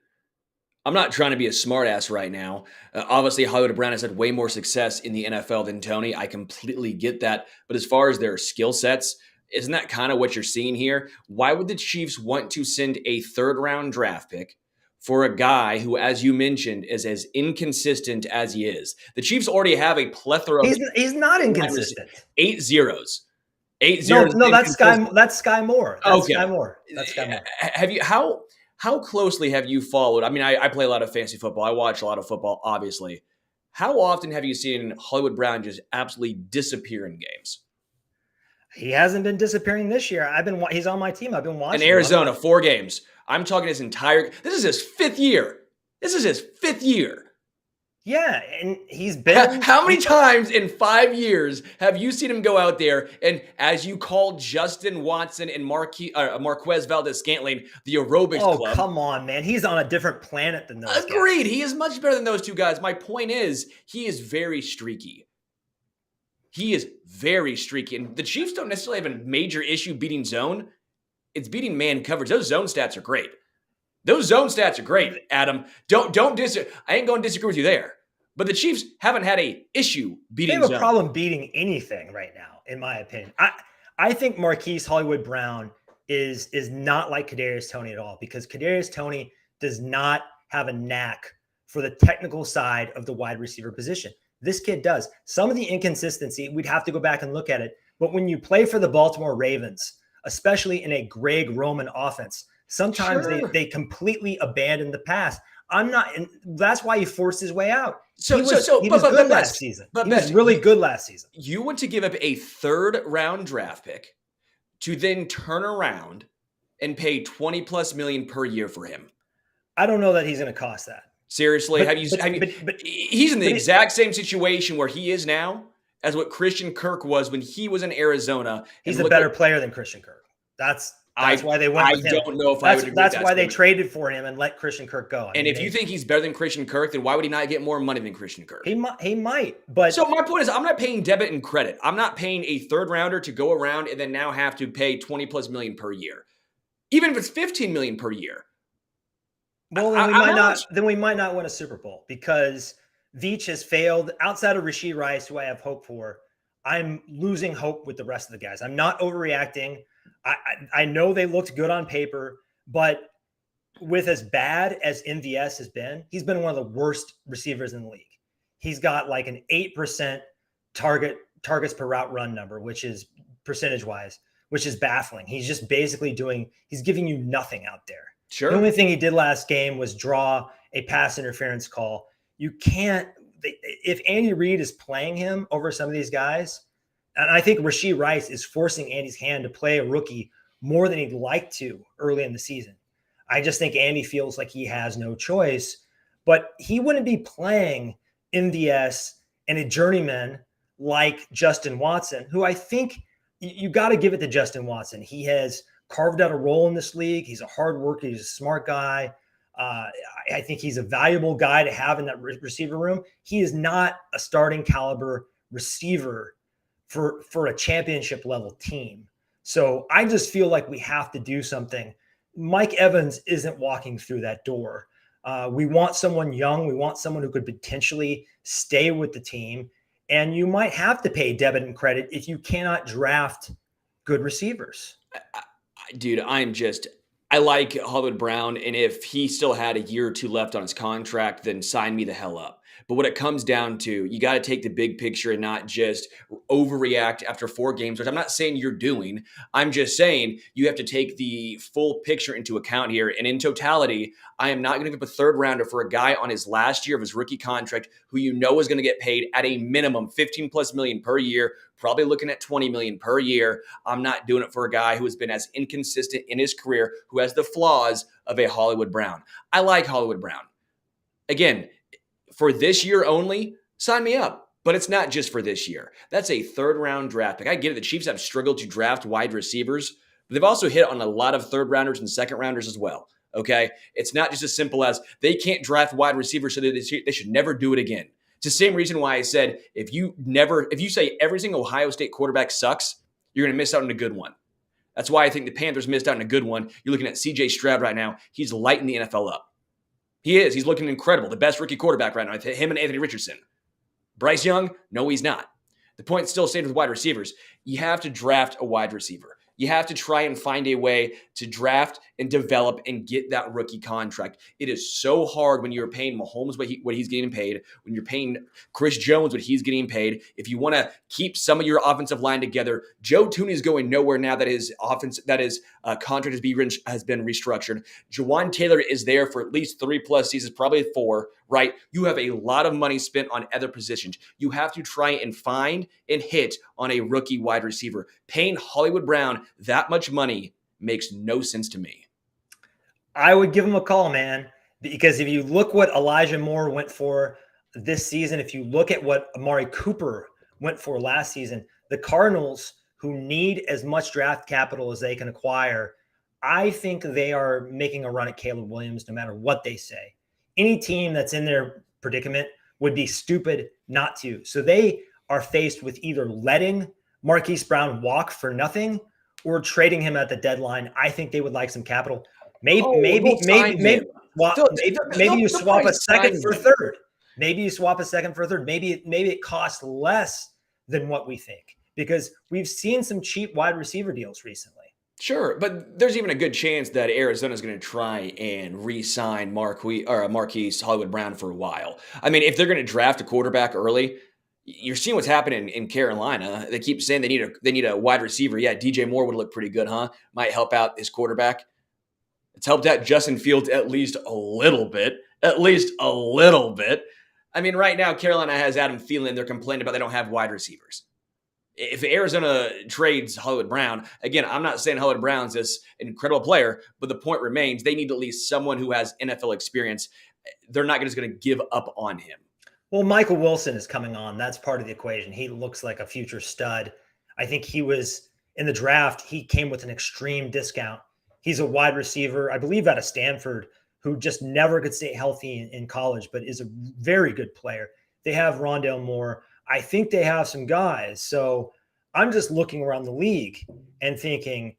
I'm not trying to be a smartass right now. Obviously, Hollywood Brown has had way more success in the NFL than Toney. I completely get that. But as far as their skill sets, isn't that kind of what you're seeing here? Why would the Chiefs want to send a 3rd-round draft pick for a guy who, as you mentioned, is as inconsistent as he is? The Chiefs already have a plethora of... He's not inconsistent. 8 zeros. 8 zeros. No, that's Sky Moore. That's Sky Moore. Have you... How closely have you followed? I mean, I play a lot of fantasy football. I watch a lot of football, obviously. How often have you seen Hollywood Brown just absolutely disappear in games? He hasn't been disappearing this year. He's on my team. I've been watching. In Arizona, 4 games. I'm talking his entire. This is his 5th year. Yeah, and he's been. How many times in 5 years have you seen him go out there and, as you call Justin Watson and Marquez Valdez-Scantling, the aerobics club? Oh, come on, man. He's on a different planet than those Agreed. guys. He is much better than those 2 guys. My point is, he is very streaky. And the Chiefs don't necessarily have a major issue beating zone. It's beating man coverage. Those zone stats are great. Adam. I ain't going to disagree with you there. But the Chiefs haven't had a issue beating zone. They have a problem beating anything right now, in my opinion. I think Marquise Hollywood Brown is not like Kadarius Toney at all, because Kadarius Toney does not have a knack for the technical side of the wide receiver position. This kid does. Some of the inconsistency, we'd have to go back and look at it. But when you play for the Baltimore Ravens, especially in a Greg Roman offense, sometimes they completely abandon the pass. That's why he forced his way out. He was good last season. He was really good last season. You want to give up a 3rd-round draft pick to then turn around and pay $20+ million per year for him. I don't know that he's going to cost that. Seriously, he's in the exact same situation where he is now as what Christian Kirk was when he was in Arizona. He's a better player than Christian Kirk. That's why they went with him. I don't know if I would agree. That's why they traded for him and let Christian Kirk go. If you think he's better than Christian Kirk, then why would he not get more money than Christian Kirk? He might. But so my point is, I'm not paying debit and credit. I'm not paying a 3rd-rounder to go around and then now have to pay $20+ million per year, even if it's $15 million per year. Well, then we might not win a Super Bowl, because Veach has failed. Outside of Rashee Rice, who I have hope for, I'm losing hope with the rest of the guys. I'm not overreacting. I know they looked good on paper, but with as bad as MVS has been, he's been one of the worst receivers in the league. He's got like an 8% targets per route run number, which is percentage-wise, which is baffling. He's just basically he's giving you nothing out there. Sure. The only thing he did last game was draw a pass interference call. You can't, if Andy Reid is playing him over some of these guys, and I think Rashee Rice is forcing Andy's hand to play a rookie more than he'd like to early in the season. I just think Andy feels like he has no choice, but he wouldn't be playing MVS and a journeyman like Justin Watson, who I think you got to give it to Justin Watson. He has carved out a role in this league. He's a hard worker. He's a smart guy. I think he's a valuable guy to have in that receiver room. He is not a starting caliber receiver for a championship level team. So I just feel like we have to do something. Mike Evans isn't walking through that door. We want someone young. We want someone who could potentially stay with the team. And you might have to pay debit and credit if you cannot draft good receivers. Dude, I like Hollywood Brown, and if he still had a year or two left on his contract, then sign me the hell up. But what it comes down to, you got to take the big picture and not just overreact after 4 games, which I'm not saying you're doing. I'm just saying you have to take the full picture into account here. And in totality, I am not going to give up a third rounder for a guy on his last year of his rookie contract who you know is going to get paid at a minimum $15+ million per year, probably looking at $20 million per year. I'm not doing it for a guy who has been as inconsistent in his career, who has the flaws of a Hollywood Brown. I like Hollywood Brown. Again, for this year only, sign me up. But it's not just for this year. That's a third-round draft pick. I get it. The Chiefs have struggled to draft wide receivers, but they've also hit on a lot of third-rounders and second-rounders as well. Okay? It's not just as simple as they can't draft wide receivers, so they should never do it again. It's the same reason why I said if you say every single Ohio State quarterback sucks, you're going to miss out on a good one. That's why I think the Panthers missed out on a good one. You're looking at C.J. Stroud right now. He's lighting the NFL up. He is. He's looking incredible. The best rookie quarterback right now. Him and Anthony Richardson. Bryce Young? No, he's not. The point still stays with wide receivers. You have to draft a wide receiver. You have to try and find a way to draft and develop and get that rookie contract. It is so hard when you're paying Mahomes what he's getting paid, when you're paying Chris Jones what he's getting paid. If you want to keep some of your offensive line together, Joe Thuney is going nowhere now that his contract has been restructured. Jawan Taylor is there for at least 3+ seasons, probably 4, right? You have a lot of money spent on other positions. You have to try and find and hit on a rookie wide receiver. Paying Hollywood Brown that much money makes no sense to me. I would give him a call, man, because if you look what Elijah Moore went for this season, if you look at what Amari Cooper went for last season, the Cardinals, who need as much draft capital as they can acquire, I think they are making a run at Caleb Williams no matter what they say. Any team that's in their predicament would be stupid not to. So they are faced with either letting Marquise Brown walk for nothing or trading him at the deadline. I think they would like some capital. Maybe you swap a second for a third. Maybe you swap a second for a third. Maybe it costs less than what we think, because we've seen some cheap wide receiver deals recently. Sure, but there's even a good chance that Arizona's going to try and re-sign Marquise Hollywood Brown for a while. I mean, if they're going to draft a quarterback early, you're seeing what's happening in Carolina. They keep saying they need a wide receiver. Yeah, DJ Moore would look pretty good, huh? Might help out his quarterback. It's helped out Justin Fields at least a little bit. At least a little bit. I mean, right now, Carolina has Adam Thielen. They're complaining about they don't have wide receivers. If Arizona trades Hollywood Brown, again, I'm not saying Hollywood Brown's this incredible player, but the point remains they need at least someone who has NFL experience. They're not just going to give up on him. Well, Michael Wilson is coming on. That's part of the equation. He looks like a future stud. I think he was in the draft. He came with an extreme discount. He's a wide receiver, I believe, out of Stanford, who just never could stay healthy in college, but is a very good player. They have Rondale Moore. I think they have some guys. So I'm just looking around the league and thinking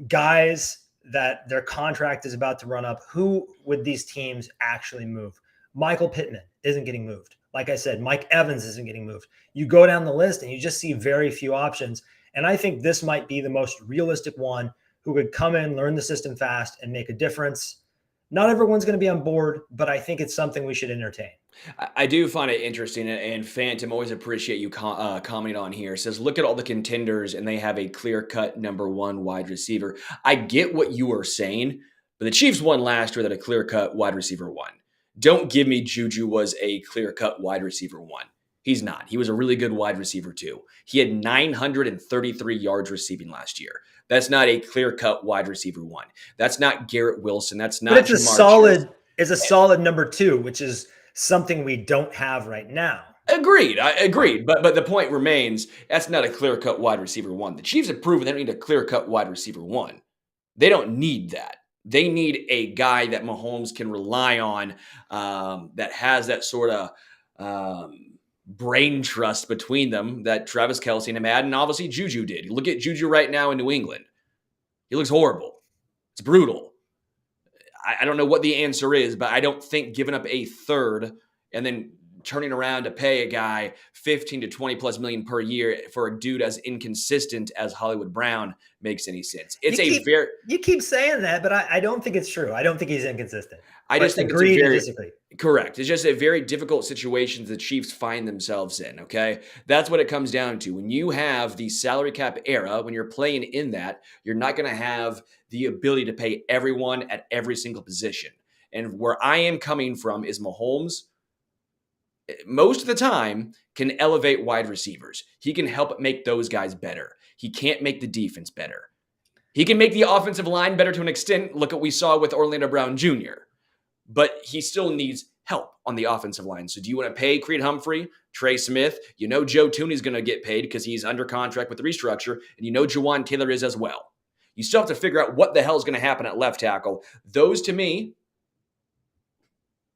guys that their contract is about to run up, who would these teams actually move? Michael Pittman isn't getting moved. Like I said, Mike Evans isn't getting moved. You go down the list and you just see very few options. And I think this might be the most realistic one who could come in, learn the system fast, and make a difference. Not everyone's going to be on board, but I think it's something we should entertain. I do find it interesting, and Phantom, always appreciate you commenting on here. It says, look at all the contenders, and they have a clear-cut number one wide receiver. I get what you are saying, but the Chiefs won last year that a clear-cut wide receiver won. Don't give me Juju was a clear-cut wide receiver one. He's not. He was a really good wide receiver too. He had 933 yards receiving last year. That's not a clear-cut wide receiver one. That's not Garrett Wilson. That's not. But it's a solid number two, which is something we don't have right now. Agreed. I agreed. But the point remains, that's not a clear-cut wide receiver one. The Chiefs have proven they don't need a clear-cut wide receiver one. They don't need that. They need a guy that Mahomes can rely on, that has that sort of brain trust between them that Travis Kelce and him had, and obviously Juju did. You look at Juju right now in New England. He looks horrible. It's brutal. I don't know what the answer is, but I don't think giving up a third and then turning around to pay a guy 15 to 20 plus million per year for a dude as inconsistent as Hollywood Brown makes any sense. You keep saying that, but I don't think it's true. I don't think he's inconsistent. I just think agree it's to disagree. Correct. It's just a very difficult situation the Chiefs find themselves in, okay? That's what it comes down to. When you have the salary cap era, when you're playing in that, you're not going to have the ability to pay everyone at every single position. And where I am coming from is Mahomes, most of the time, can elevate wide receivers. He can help make those guys better. He can't make the defense better. He can make the offensive line better to an extent. Look at what we saw with Orlando Brown Jr., but he still needs help on the offensive line. So do you want to pay Creed Humphrey, Trey Smith? You know Joe Tooney's going to get paid because he's under contract with the restructure, and you know Jawan Taylor is as well. You still have to figure out what the hell is going to happen at left tackle. Those, to me,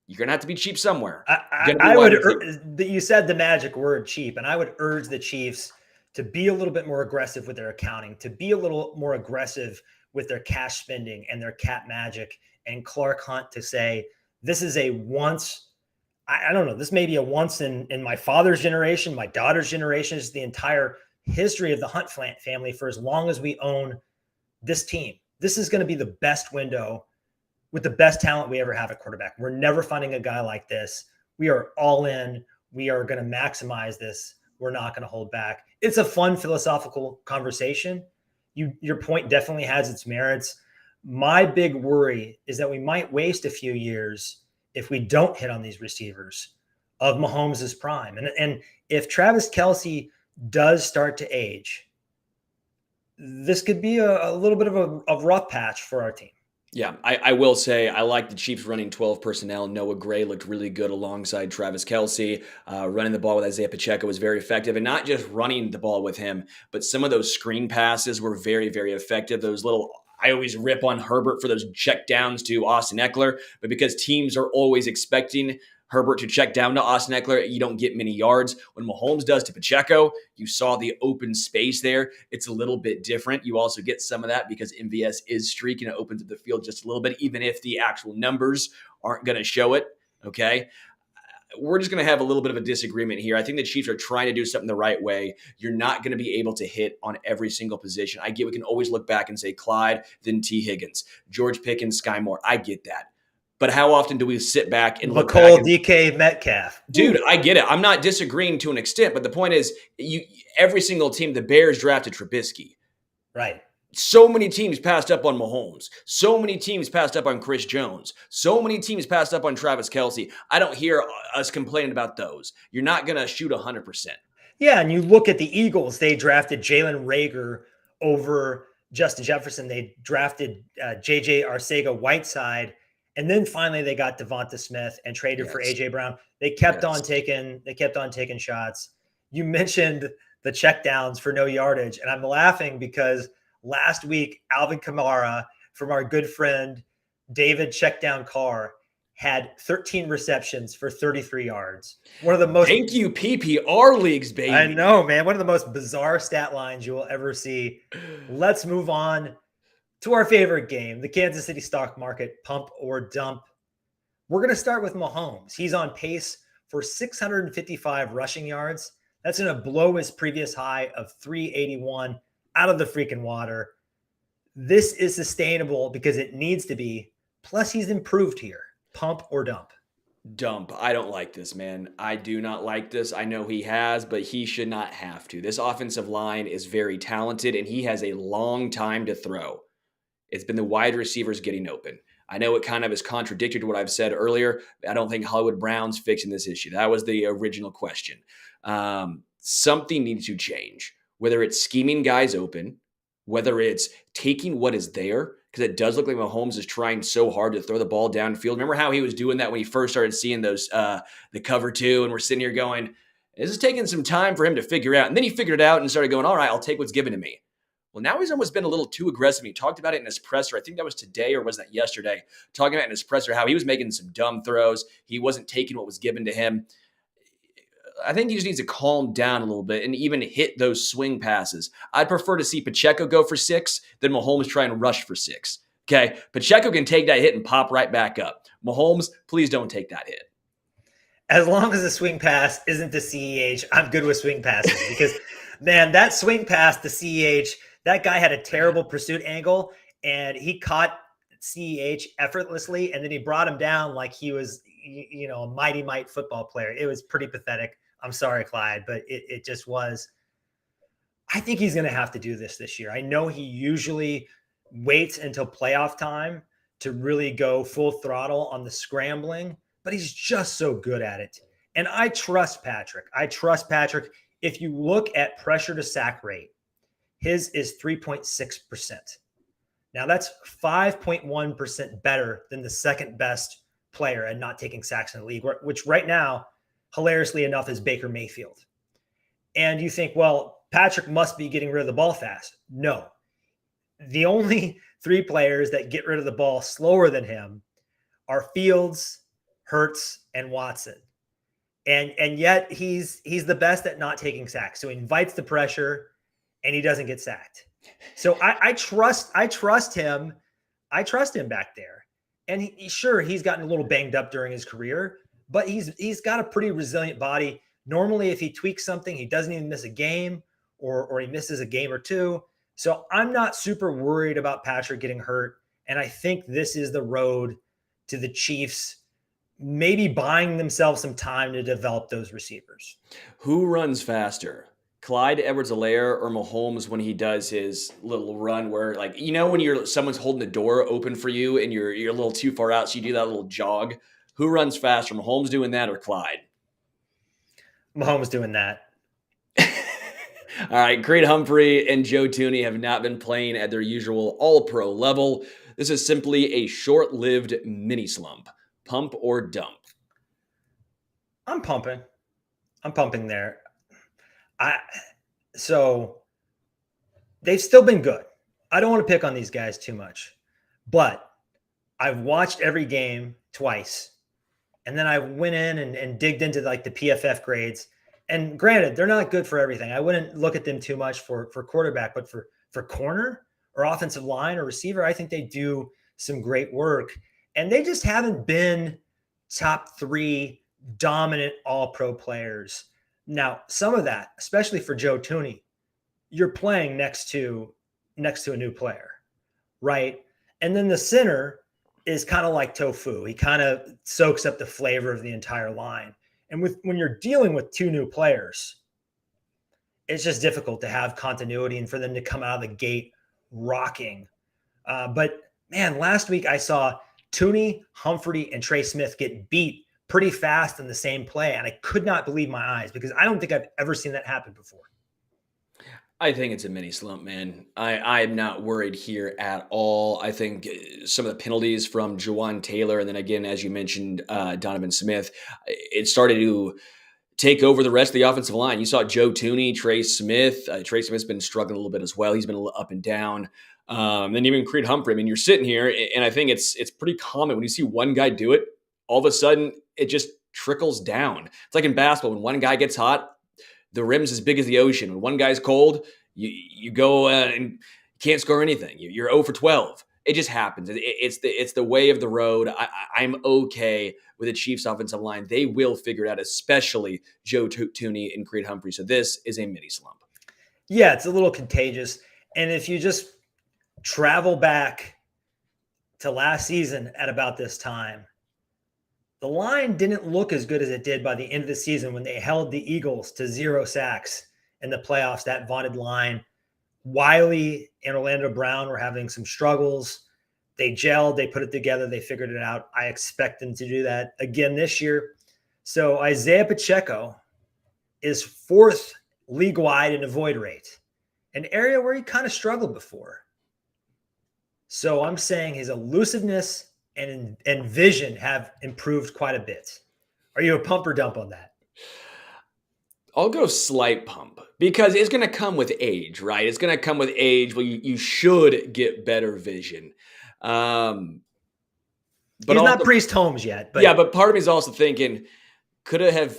you're going to have to be cheap somewhere. You said the magic word cheap, and I would urge the Chiefs to be a little bit more aggressive with their accounting, to be a little more aggressive with their cash spending and their cap magic, and Clark Hunt to say, this is a once, I don't know, this may be a once in my father's generation, my daughter's generation, is the entire history of the Hunt family for as long as we own this team. This is going to be the best window with the best talent we ever have at quarterback. We're never finding a guy like this. We are all in. We are going to maximize this. We're not going to hold back. It's a fun philosophical conversation. Your point definitely has its merits. My big worry is that we might waste a few years if we don't hit on these receivers of Mahomes' prime. And if Travis Kelce does start to age, this could be a little bit of a rough patch for our team. Yeah, I will say I like the Chiefs running 12 personnel. Noah Gray looked really good alongside Travis Kelce. Running the ball with Isiah Pacheco was very effective. And not just running the ball with him, but some of those screen passes were very, very effective. Those little, I always rip on Herbert for those check downs to Austin Eckler, but because teams are always expecting Herbert to check down to Austin Eckler, you don't get many yards. When Mahomes does to Pacheco, you saw the open space there. It's a little bit different. You also get some of that because MVS is streaking. It opens up the field just a little bit, even if the actual numbers aren't going to show it, okay? We're just going to have a little bit of a disagreement here. I think the Chiefs are trying to do something the right way. You're not going to be able to hit on every single position. I get we can always look back and say Clyde, then T. Higgins, George Pickens, Sky Moore. I get that. But how often do we sit back and look back? DK Metcalf. Dude, I get it. I'm not disagreeing to an extent, but the point is, every single team, the Bears drafted Trubisky. Right. So many teams passed up on Mahomes. So many teams passed up on Chris Jones. So many teams passed up on Travis Kelce. I don't hear us complaining about those. You're not going to shoot 100%. Yeah, and you look at the Eagles. They drafted Jalen Reagor over Justin Jefferson. They drafted J.J. Arcega-Whiteside. And then finally they got Devonta Smith and traded for AJ Brown. They kept on taking shots. You mentioned the checkdowns for no yardage, and I'm laughing because last week Alvin Kamara from our good friend David Checkdown Carr had 13 receptions for 33 yards. One of the most Thank you PPR leagues, baby. I know, man. One of the most bizarre stat lines you will ever see. Let's move on to our favorite game, the Kansas City stock market pump or dump. We're going to start with Mahomes. He's on pace for 655 rushing yards. That's going to blow his previous high of 381 out of the freaking water. This is sustainable because it needs to be. Plus, he's improved here. Pump or dump? Dump. I don't like this, man. I do not like this. I know he has, but he should not have to. This offensive line is very talented, and he has a long time to throw. It's been the wide receivers getting open. I know it kind of is contradicted to what I've said earlier. I don't think Hollywood Brown's fixing this issue. That was the original question. Something needs to change, whether it's scheming guys open, whether it's taking what is there, because it does look like Mahomes is trying so hard to throw the ball downfield. Remember how he was doing that when he first started seeing those the cover two, and we're sitting here going, this is taking some time for him to figure out. And then he figured it out and started going, all right, I'll take what's given to me. Well, now he's almost been a little too aggressive. He talked about it in his presser. I think that was today, or was that yesterday? Talking about it in his presser, how he was making some dumb throws. He wasn't taking what was given to him. I think he just needs to calm down a little bit and even hit those swing passes. I'd prefer to see Pacheco go for 6 than Mahomes try and rush for 6. Okay? Pacheco can take that hit and pop right back up. Mahomes, please don't take that hit. As long as the swing pass isn't to CEH, I'm good with swing passes because, man, that swing pass to CEH, that guy had a terrible pursuit angle, and he caught CEH effortlessly, and then he brought him down like he was, a mighty might football player. It was pretty pathetic. I'm sorry, Clyde, but it just was. I think he's going to have to do this year. I know he usually waits until playoff time to really go full throttle on the scrambling, but he's just so good at it. And I trust Patrick. If you look at pressure to sack rate, his is 3.6%. Now that's 5.1% better than the second best player at not taking sacks in the league, which right now, hilariously enough, is Baker Mayfield. And you think, well, Patrick must be getting rid of the ball fast. No. The only 3 players that get rid of the ball slower than him are Fields, Hurts, and Watson. And yet he's the best at not taking sacks. So he invites the pressure and he doesn't get sacked. So I trust him. I trust him back there. And he's gotten a little banged up during his career, but he's got a pretty resilient body. Normally, if he tweaks something, he doesn't even miss a game or he misses a game or 2. So I'm not super worried about Patrick getting hurt. And I think this is the road to the Chiefs maybe buying themselves some time to develop those receivers. Who runs faster? Clyde Edwards-Helaire or Mahomes when he does his little run where, like, when someone's holding the door open for you and you're a little too far out, so you do that little jog. Who runs faster, Mahomes doing that or Clyde? Mahomes doing that. All right, Creed Humphrey and Joe Thuney have not been playing at their usual all-pro level. This is simply a short-lived mini slump. Pump or dump? I'm pumping there. So they've still been good. I don't want to pick on these guys too much, but I've watched every game twice. And then I went in and digged into like the PFF grades. And granted, they're not good for everything. I wouldn't look at them too much for quarterback, but for corner or offensive line or receiver, I think they do some great work. And they just haven't been top 3 dominant all-pro players. Now, some of that, especially for Joe Thuney, you're playing next to a new player, right? And then the center is kind of like tofu. He kind of soaks up the flavor of the entire line. And when you're dealing with 2 new players, it's just difficult to have continuity and for them to come out of the gate rocking. But man, last week I saw Thuney, Humphrey, and Trey Smith get beat pretty fast in the same play. And I could not believe my eyes because I don't think I've ever seen that happen before. I think it's a mini slump, man. I'm not worried here at all. I think some of the penalties from Jawan Taylor, and then again, as you mentioned, Donovan Smith, it started to take over the rest of the offensive line. You saw Joe Thuney, Trey Smith. Trey Smith's been struggling a little bit as well. He's been a little up and down. And even Creed Humphrey. I mean, you're sitting here, and I think it's pretty common when you see one guy do it, all of a sudden it just trickles down. It's like in basketball, when one guy gets hot, the rim's as big as the ocean. When one guy's cold, you go and can't score anything. You're 0 for 12. It just happens. It's the way of the road. I'm okay with the Chiefs' offensive line. They will figure it out, especially Joe Thuney and Creed Humphrey. So this is a mini slump. Yeah, it's a little contagious. And if you just travel back to last season at about this time, the line didn't look as good as it did by the end of the season when they held the Eagles to 0 sacks in the playoffs, that vaunted line. Wiley and Orlando Brown were having some struggles. They gelled, they put it together, they figured it out. I expect them to do that again this year. So Isiah Pacheco is 4th league-wide in avoid rate, an area where he kind of struggled before. So I'm saying his elusiveness and vision have improved quite a bit. Are you a pump or dump on that? I'll go slight pump because it's going to come with age, right? It's going to come with age where you should get better vision. But he's also, not Priest Holmes yet. But yeah, but part of me is also thinking, could it have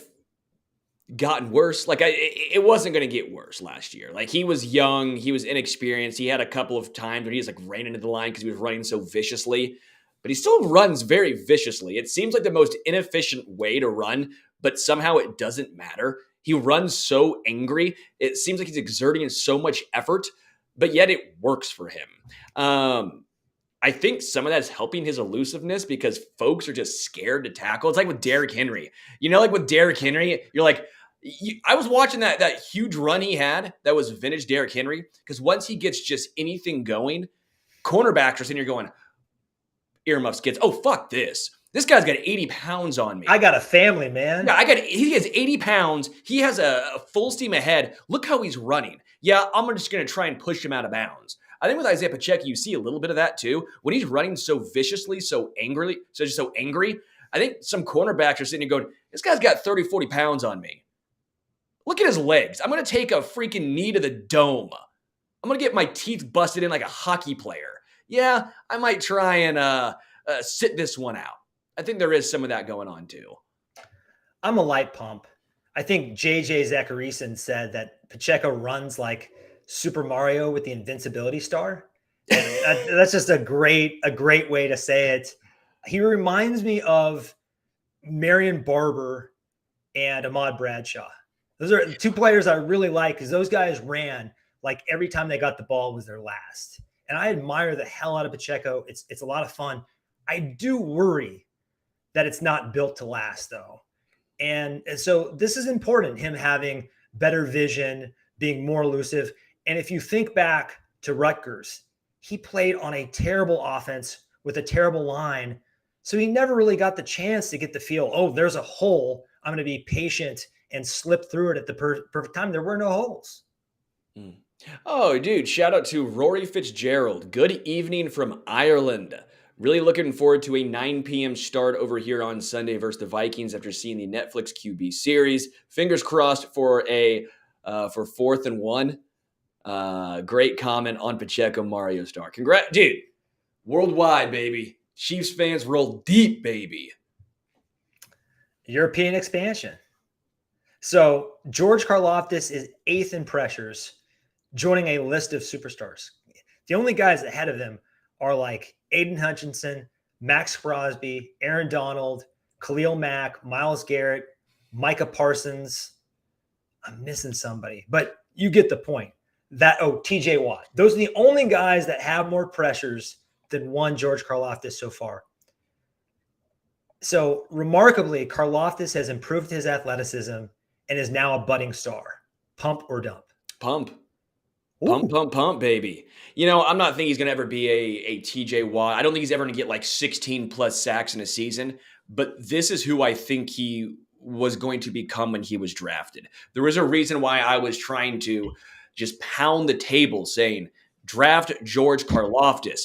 gotten worse? Like it wasn't going to get worse last year. Like he was young, he was inexperienced. He had a couple of times where he just like ran into the line because he was running so viciously. But he still runs very viciously. It seems like the most inefficient way to run, but somehow it doesn't matter. He runs so angry. It seems like he's exerting so much effort, but yet it works for him. I think some of that's helping his elusiveness because folks are just scared to tackle. It's like with Derrick Henry. You know, like with Derrick Henry, you're like, I was watching that huge run he had that was vintage Derrick Henry because once he gets just anything going, cornerbacks are sitting here going, earmuffs gets, oh, fuck this. This guy's got 80 pounds on me. I got a family, man. Yeah, he has 80 pounds. He has a full steam ahead. Look how he's running. Yeah, I'm just going to try and push him out of bounds. I think with Isiah Pacheco, you see a little bit of that too. When he's running so viciously, so angrily, so angry, I think some cornerbacks are sitting here going, this guy's got 30, 40 pounds on me. Look at his legs. I'm going to take a freaking knee to the dome. I'm going to get my teeth busted in like a hockey player. Yeah, I might try and sit this one out. I think there is some of that going on too. I'm a light pump. I think JJ Zacharyson said that Pacheco runs like Super Mario with the invincibility star. And that's just a great way to say it. He reminds me of Marion Barber and Ahmad Bradshaw. Those are 2 players I really like because those guys ran like every time they got the ball was their last. And I admire the hell out of Pacheco. It's a lot of fun. I do worry that it's not built to last, though. And so this is important, him having better vision, being more elusive. And if you think back to Rutgers, he played on a terrible offense with a terrible line. So he never really got the chance to get the feel, oh, there's a hole. I'm going to be patient and slip through it at the perfect time. There were no holes. Oh, dude, shout out to Rory Fitzgerald. Good evening from Ireland. Really looking forward to a 9 p.m. start over here on Sunday versus the Vikings after seeing the Netflix QB series. Fingers crossed for a for 4th and 1. Great comment on Pacheco Mario Star. Congrats, dude. Worldwide, baby. Chiefs fans roll deep, baby. European expansion. So George Karlaftis is 8th in pressures, joining a list of superstars. The only guys ahead of him are like Aiden Hutchinson, Max Crosby, Aaron Donald, Khalil Mack, Myles Garrett, Micah Parsons. I'm missing somebody, but you get the point. TJ Watt. Those are the only guys that have more pressures than one George Karlaftis so far. So remarkably, Karlaftis has improved his athleticism and is now a budding star. Pump or dump? Pump. Pump, baby. You know, I'm not thinking he's going to ever be a TJ Watt. I don't think he's ever going to get like 16 plus sacks in a season, but this is who I think he was going to become when he was drafted. There was a reason why I was trying to just pound the table saying, draft George Karlaftis.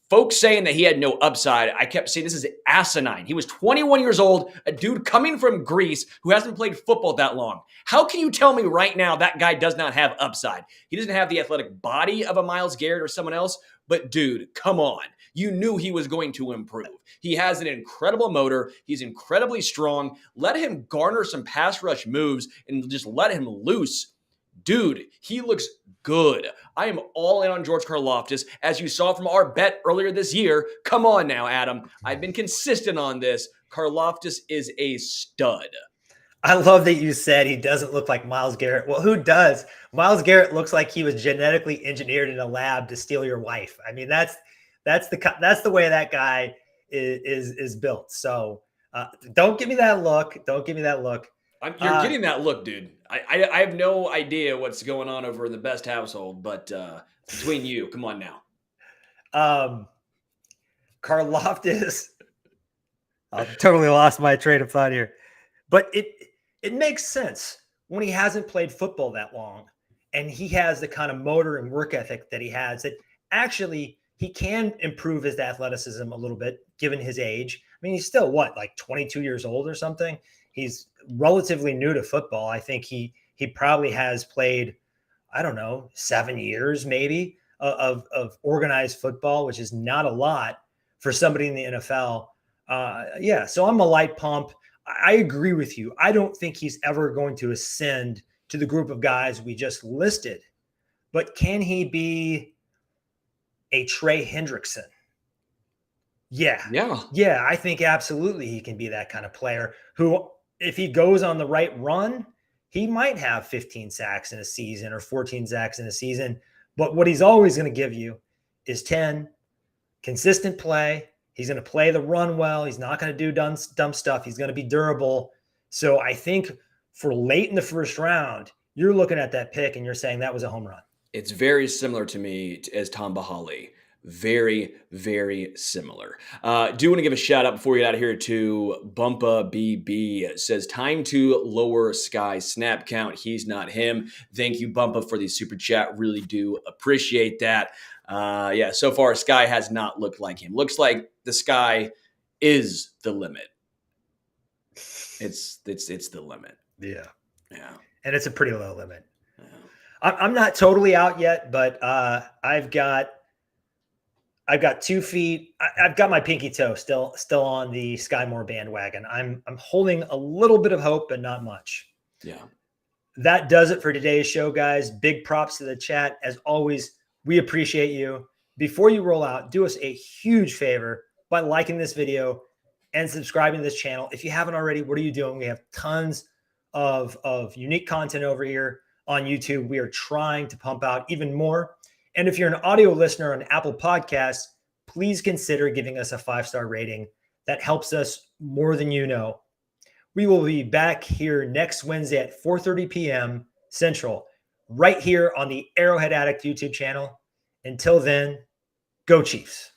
Folks saying that he had no upside, I kept saying this is asinine. He was 21 years old, a dude coming from Greece who hasn't played football that long. How can you tell me right now that guy does not have upside? He doesn't have the athletic body of a Myles Garrett or someone else, but dude, come on. You knew he was going to improve. He has an incredible motor. He's incredibly strong. Let him garner some pass rush moves and just let him loose. Dude, he looks good. I am all in on George Karlaftis, as you saw from our bet earlier this year. Come on now, Adam. I've been consistent on this. Karlaftis is a stud. I love that you said he doesn't look like Myles Garrett. Well, who does? Myles Garrett looks like he was genetically engineered in a lab to steal your wife. I mean, that's the way that guy is built. So don't give me that look. Don't give me that look. You're getting that look, dude. I have no idea what's going on over in the best household, but between you, come on now. Karlaftis. I totally lost my train of thought here, but it makes sense when he hasn't played football that long, and he has the kind of motor and work ethic that he has. That actually he can improve his athleticism a little bit given his age. I mean, he's still like 22 years old or something. He's relatively new to football. I think he probably has played, I don't know, 7 years maybe of organized football, which is not a lot for somebody in the NFL. So I'm a light pump. I agree with you. I don't think he's ever going to ascend to the group of guys we just listed, but can he be a Trey Hendrickson? Yeah. I think absolutely he can be that kind of player who, if he goes on the right run, he might have 15 sacks in a season or 14 sacks in a season. But what he's always going to give you is 10 consistent play. He's going to play the run well. He's not going to do dumb stuff. He's going to be durable. So I think for late in the first round, you're looking at that pick and you're saying that was a home run. It's very similar to me as Tom Bahali. Very, very similar. Do want to give a shout out before we get out of here to Bumpa BB. It says, time to lower Sky snap count. He's not him. Thank you, Bumpa, for the super chat. Really do appreciate that. So far, Sky has not looked like him. Looks like the Sky is the limit. It's the limit. Yeah. Yeah. And it's a pretty low limit. Yeah. I'm not totally out yet, but I've got 2 feet. I've got my pinky toe still on the Sky Moore bandwagon. I'm holding a little bit of hope, but not much. Yeah. That does it for today's show, guys. Big props to the chat. As always, we appreciate you. Before you roll out, do us a huge favor by liking this video and subscribing to this channel. If you haven't already, what are you doing? We have tons of unique content over here on YouTube. We are trying to pump out even more. And if you're an audio listener on Apple Podcasts, please consider giving us a 5-star rating. That helps us more than you know. We will be back here next Wednesday at 4:30 p.m. Central, right here on the Arrowhead Addict YouTube channel. Until then, go Chiefs.